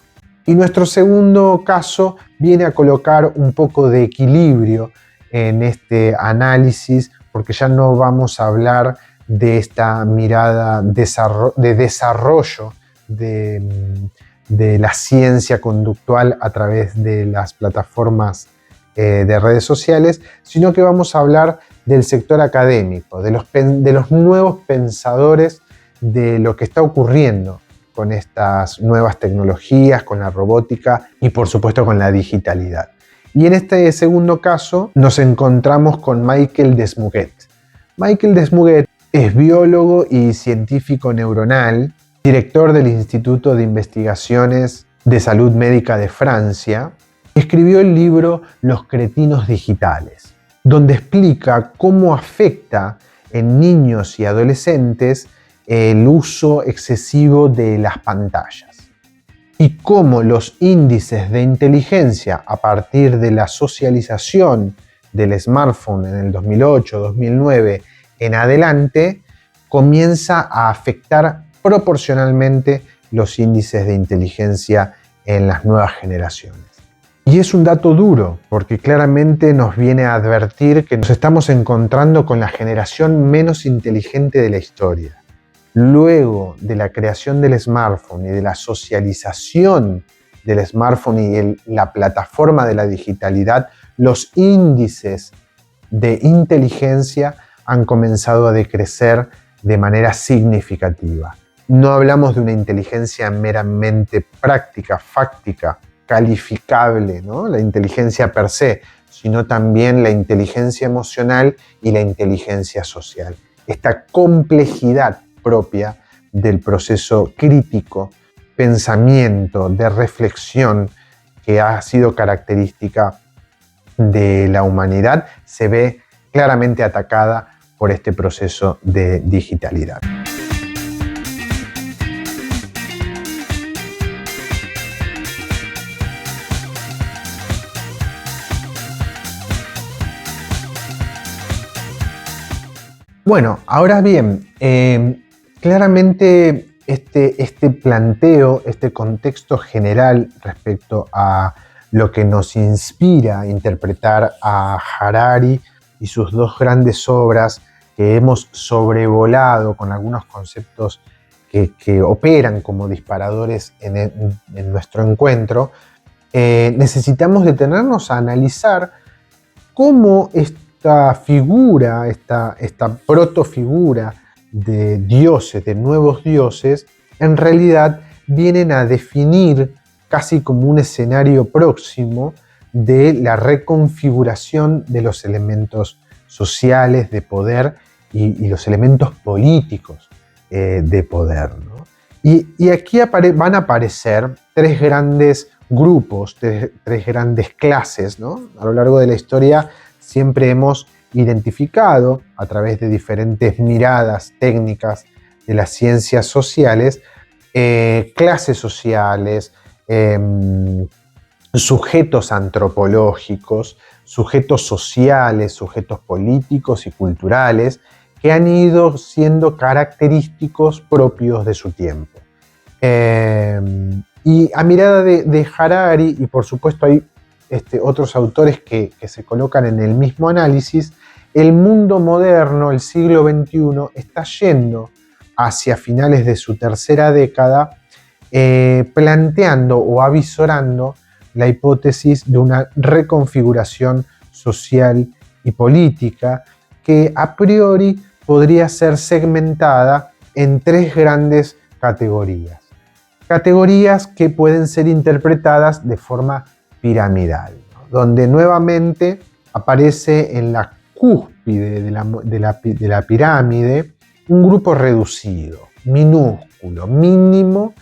Y nuestro segundo caso viene a colocar un poco de equilibrio en este análisis, porque ya no vamos a hablar de esta mirada de desarrollo de la ciencia conductual a través de las plataformas de redes sociales, sino que vamos a hablar del sector académico, de los nuevos pensadores, de lo que está ocurriendo con estas nuevas tecnologías, con la robótica y por supuesto con la digitalidad. Y en este segundo caso nos encontramos con Michael Desmuguet. Michael Desmuguet es biólogo y científico neuronal, director del Instituto de Investigaciones de Salud Médica de Francia. Escribió el libro Los cretinos digitales, donde explica cómo afecta en niños y adolescentes el uso excesivo de las pantallas y cómo los índices de inteligencia a partir de la socialización del smartphone en el 2008-2009 en adelante comienza a afectar proporcionalmente los índices de inteligencia en las nuevas generaciones. Y es un dato duro, porque claramente nos viene a advertir que nos estamos encontrando con la generación menos inteligente de la historia. Luego de la creación del smartphone y de la socialización del smartphone y la plataforma de la digitalidad, los índices de inteligencia han comenzado a decrecer de manera significativa. No hablamos de una inteligencia meramente práctica, fáctica, calificable, ¿no? La inteligencia per se, sino también la inteligencia emocional y la inteligencia social. Esta complejidad propia del proceso crítico, pensamiento, de reflexión que ha sido característica de la humanidad, se ve claramente atacada por este proceso de digitalidad. Bueno, ahora bien, claramente este planteo, este contexto general respecto a lo que nos inspira a interpretar a Harari y sus dos grandes obras que hemos sobrevolado con algunos conceptos que operan como disparadores en nuestro encuentro, necesitamos detenernos a analizar cómo esta figura, esta protofigura de dioses, de nuevos dioses, en realidad vienen a definir casi como un escenario próximo de la reconfiguración de los elementos sociales de poder y los elementos políticos de poder, ¿no? Y aquí van a aparecer tres grandes grupos, tres grandes clases, ¿no? A lo largo de la historia siempre hemos identificado, a través de diferentes miradas técnicas de las ciencias sociales, clases sociales, sujetos antropológicos, sujetos sociales, sujetos políticos y culturales, que han ido siendo característicos propios de su tiempo. Y a mirada de Harari, y por supuesto hay otros autores que se colocan en el mismo análisis, el mundo moderno, el siglo XXI, está yendo hacia finales de su tercera década, planteando o avisorando la hipótesis de una reconfiguración social y política que a priori podría ser segmentada en tres grandes categorías. Categorías que pueden ser interpretadas de forma piramidal, ¿no? Donde nuevamente aparece en la cúspide de la pirámide un grupo reducido, minúsculo, mínimo,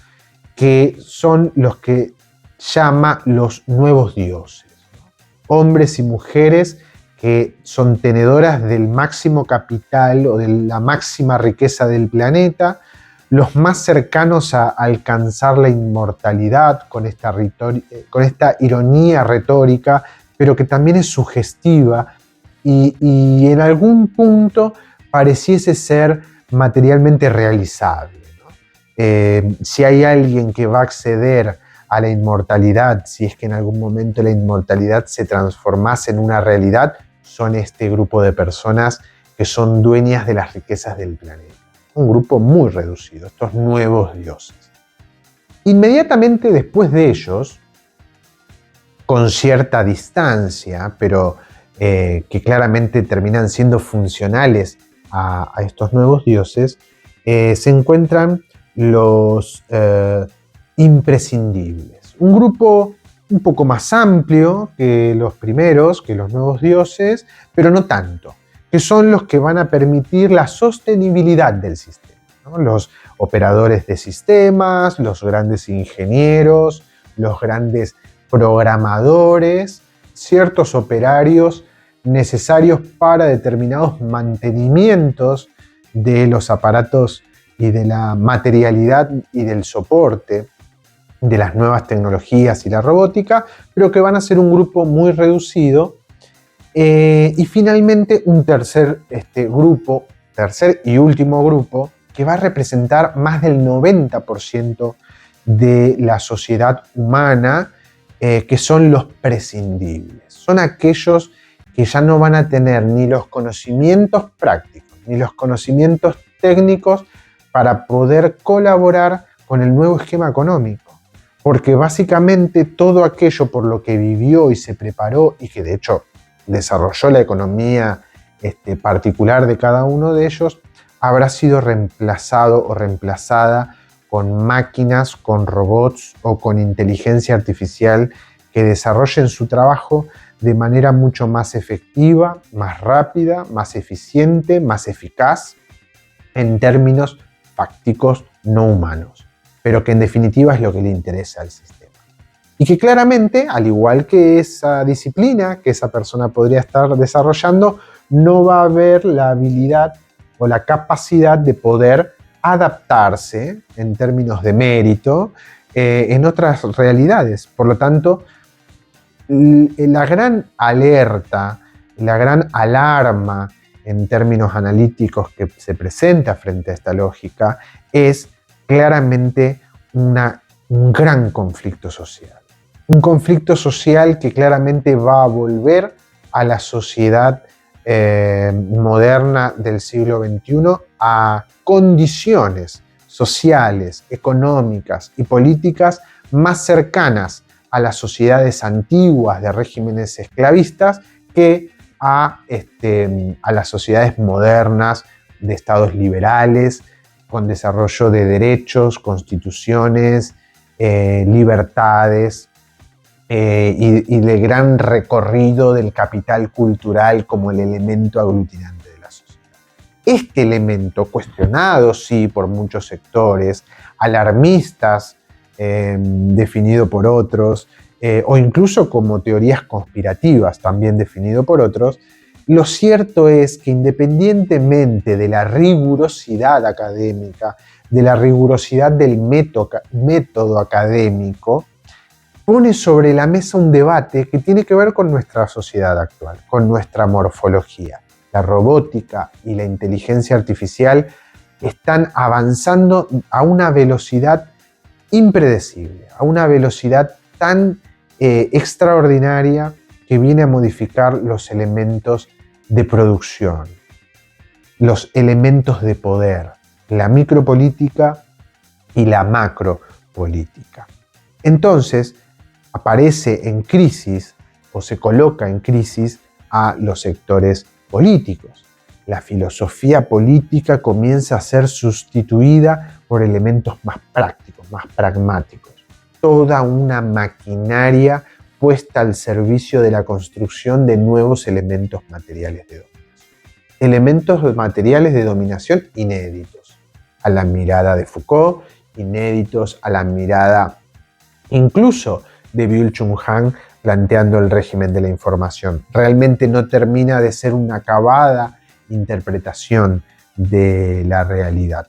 que son los que llama los nuevos dioses, ¿no? Hombres y mujeres que son tenedoras del máximo capital o de la máxima riqueza del planeta, los más cercanos a alcanzar la inmortalidad con esta ironía retórica, pero que también es sugestiva y en algún punto pareciese ser materialmente realizable, ¿no? Si hay alguien que va a acceder a la inmortalidad, si es que en algún momento la inmortalidad se transformase en una realidad, son este grupo de personas que son dueñas de las riquezas del planeta. Un grupo muy reducido, estos nuevos dioses. Inmediatamente después de ellos, con cierta distancia, pero que claramente terminan siendo funcionales a estos nuevos dioses, se encuentran los imprescindibles. Un grupo un poco más amplio que los primeros, que los nuevos dioses, pero no tanto, que son los que van a permitir la sostenibilidad del sistema, ¿no? Los operadores de sistemas, los grandes ingenieros, los grandes programadores, ciertos operarios necesarios para determinados mantenimientos de los aparatos y de la materialidad y del soporte de las nuevas tecnologías y la robótica, pero que van a ser un grupo muy reducido. Y finalmente un tercer grupo, tercer y último grupo, que va a representar más del 90% de la sociedad humana, que son los prescindibles. Son aquellos que ya no van a tener ni los conocimientos prácticos, ni los conocimientos técnicos para poder colaborar con el nuevo esquema económico. Porque básicamente todo aquello por lo que vivió y se preparó y que de hecho desarrolló la economía particular de cada uno de ellos, habrá sido reemplazado o reemplazada con máquinas, con robots o con inteligencia artificial que desarrollen su trabajo de manera mucho más efectiva, más rápida, más eficiente, más eficaz, en términos fácticos no humanos, pero que en definitiva es lo que le interesa al sistema. Y que claramente, al igual que esa disciplina que esa persona podría estar desarrollando, no va a haber la habilidad o la capacidad de poder adaptarse en términos de mérito en otras realidades. Por lo tanto, la gran alerta, la gran alarma en términos analíticos que se presenta frente a esta lógica es claramente un gran conflicto social. Un conflicto social que claramente va a volver a la sociedad moderna del siglo XXI a condiciones sociales, económicas y políticas más cercanas a las sociedades antiguas de regímenes esclavistas que a las sociedades modernas de estados liberales, con desarrollo de derechos, constituciones, libertades y de gran recorrido del capital cultural como el elemento aglutinante de la sociedad. Este elemento, cuestionado sí por muchos sectores, alarmistas, definido por otros, o incluso como teorías conspirativas, también definido por otros, lo cierto es que independientemente de la rigurosidad académica, de la rigurosidad del método académico, pone sobre la mesa un debate que tiene que ver con nuestra sociedad actual, con nuestra morfología. La robótica y la inteligencia artificial están avanzando a una velocidad impredecible, a una velocidad tan extraordinaria que viene a modificar los elementos de producción, los elementos de poder, la micropolítica y la macropolítica. Entonces, aparece en crisis o se coloca en crisis a los sectores políticos. La filosofía política comienza a ser sustituida por elementos más prácticos, más pragmáticos. Toda una maquinaria puesta al servicio de la construcción de nuevos elementos materiales de dominación. Elementos materiales de dominación inéditos a la mirada de Foucault, inéditos a la mirada incluso de Byung-Chul Han planteando el régimen de la información. Realmente no termina de ser una acabada interpretación de la realidad.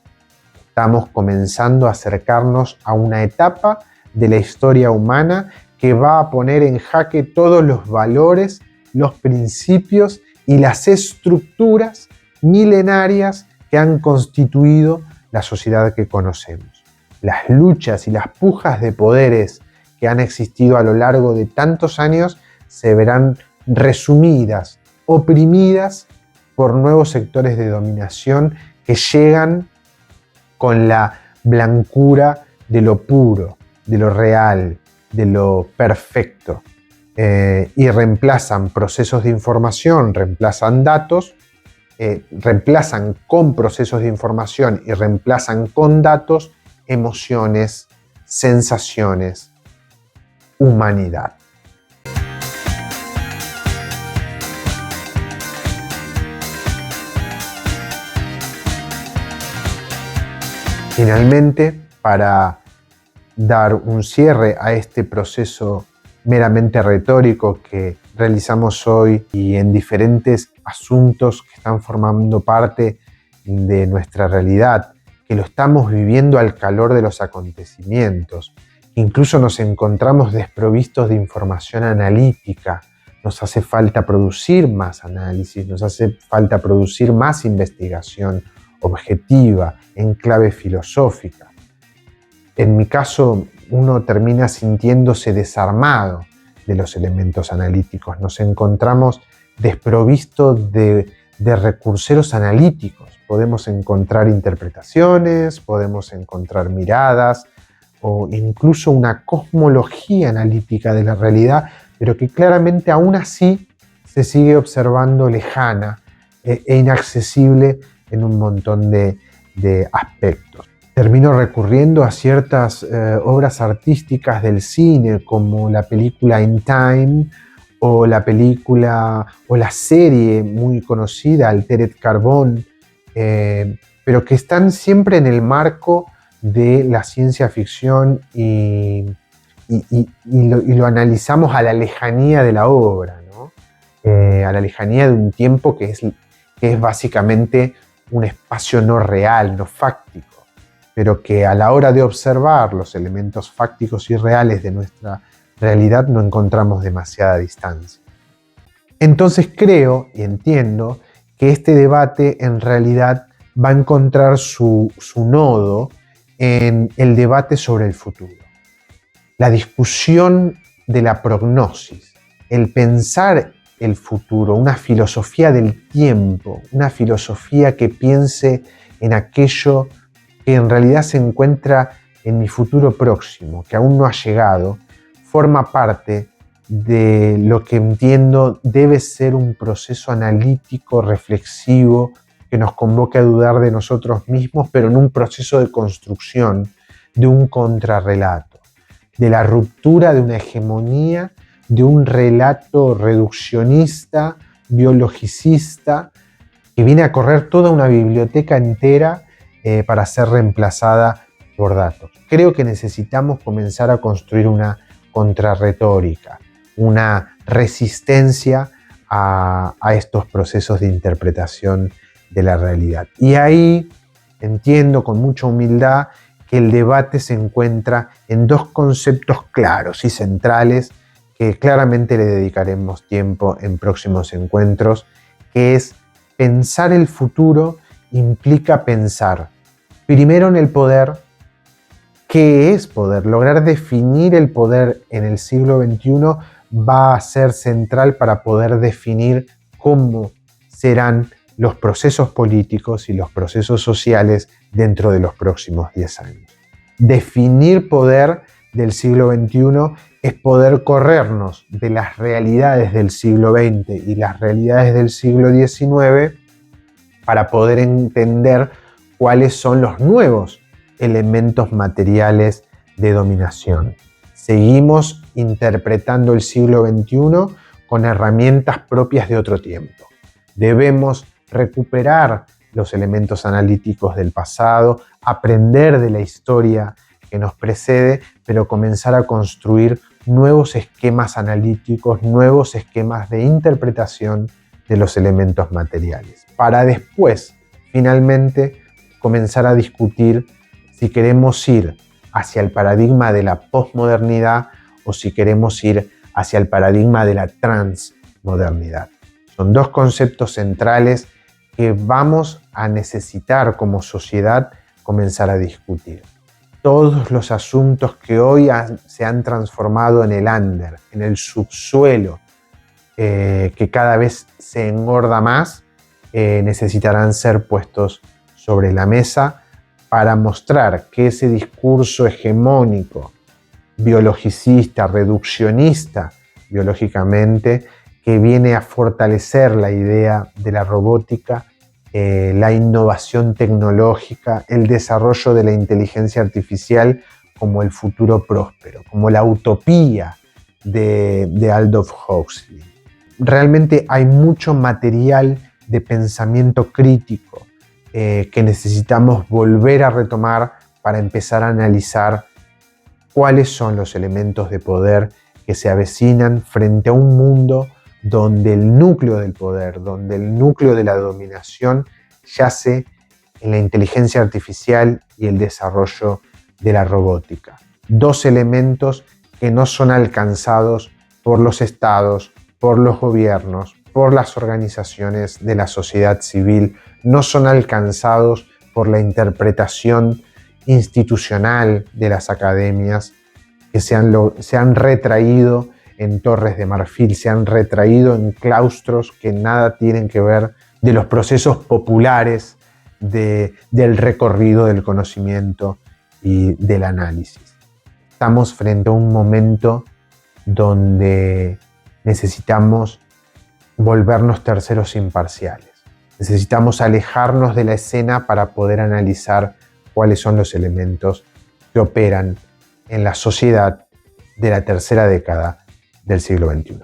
Estamos comenzando a acercarnos a una etapa de la historia humana que va a poner en jaque todos los valores, los principios y las estructuras milenarias que han constituido la sociedad que conocemos. Las luchas y las pujas de poderes que han existido a lo largo de tantos años se verán resumidas, oprimidas por nuevos sectores de dominación que llegan con la blancura de lo puro, de lo real, de lo perfecto, y reemplazan procesos de información, reemplazan datos, reemplazan con procesos de información y reemplazan con datos emociones, sensaciones, humanidad. Finalmente, para dar un cierre a este proceso meramente retórico que realizamos hoy y en diferentes asuntos que están formando parte de nuestra realidad, que lo estamos viviendo al calor de los acontecimientos, incluso nos encontramos desprovistos de información analítica, nos hace falta producir más análisis, nos hace falta producir más investigación objetiva, en clave filosófica. En mi caso, uno termina sintiéndose desarmado de los elementos analíticos. Nos encontramos desprovistos de recursos analíticos. Podemos encontrar interpretaciones, podemos encontrar miradas o incluso una cosmología analítica de la realidad, pero que claramente aún así se sigue observando lejana e inaccesible en un montón de aspectos. Termino recurriendo a ciertas obras artísticas del cine, como la película In Time, o la película o la serie muy conocida, Altered Carbon, pero que están siempre en el marco de la ciencia ficción y lo analizamos a la lejanía de la obra, ¿no? A la lejanía de un tiempo que es básicamente un espacio no real, no fáctico, pero que a la hora de observar los elementos fácticos y reales de nuestra realidad no encontramos demasiada distancia. Entonces creo y entiendo que este debate en realidad va a encontrar su nodo en el debate sobre el futuro. La discusión de la prognosis, el pensar el futuro, una filosofía del tiempo, una filosofía que piense en aquello que en realidad se encuentra en mi futuro próximo, que aún no ha llegado, forma parte de lo que entiendo debe ser un proceso analítico, reflexivo, que nos convoque a dudar de nosotros mismos, pero en un proceso de construcción de un contrarrelato, de la ruptura de una hegemonía, de un relato reduccionista, biologicista, que viene a correr toda una biblioteca entera para ser reemplazada por datos. Creo que necesitamos comenzar a construir una contrarretórica, una resistencia a estos procesos de interpretación de la realidad. Y ahí entiendo con mucha humildad que el debate se encuentra en dos conceptos claros y centrales que claramente le dedicaremos tiempo en próximos encuentros, que es pensar el futuro implica pensar primero en el poder. ¿Qué es poder? Lograr definir el poder en el siglo XXI va a ser central para poder definir cómo serán los procesos políticos y los procesos sociales dentro de los próximos 10 años. Definir poder del siglo XXI es poder corrernos de las realidades del siglo XX y las realidades del siglo XIX para poder entender cuáles son los nuevos elementos materiales de dominación. Seguimos interpretando el siglo XXI con herramientas propias de otro tiempo. Debemos recuperar los elementos analíticos del pasado, aprender de la historia que nos precede, pero comenzar a construir nuevos esquemas analíticos, nuevos esquemas de interpretación de los elementos materiales, para después, finalmente, comenzar a discutir si queremos ir hacia el paradigma de la posmodernidad o si queremos ir hacia el paradigma de la transmodernidad. Son dos conceptos centrales que vamos a necesitar como sociedad comenzar a discutir. Todos los asuntos que hoy se han transformado en el under, en el subsuelo, que cada vez se engorda más, necesitarán ser puestos sobre la mesa para mostrar que ese discurso hegemónico, biologicista, reduccionista biológicamente, que viene a fortalecer la idea de la robótica, la innovación tecnológica, el desarrollo de la inteligencia artificial como el futuro próspero, como la utopía de Aldous Huxley. Realmente hay mucho material de pensamiento crítico que necesitamos volver a retomar para empezar a analizar cuáles son los elementos de poder que se avecinan frente a un mundo donde el núcleo del poder, donde el núcleo de la dominación yace en la inteligencia artificial y el desarrollo de la robótica. Dos elementos que no son alcanzados por los estados, por los gobiernos, por las organizaciones de la sociedad civil, no son alcanzados por la interpretación institucional de las academias que se han retraído en torres de marfil, se han retraído en claustros que nada tienen que ver de los procesos populares del recorrido del conocimiento y del análisis. Estamos frente a un momento donde necesitamos volvernos terceros imparciales. Necesitamos alejarnos de la escena para poder analizar cuáles son los elementos que operan en la sociedad de la tercera década del siglo XXI.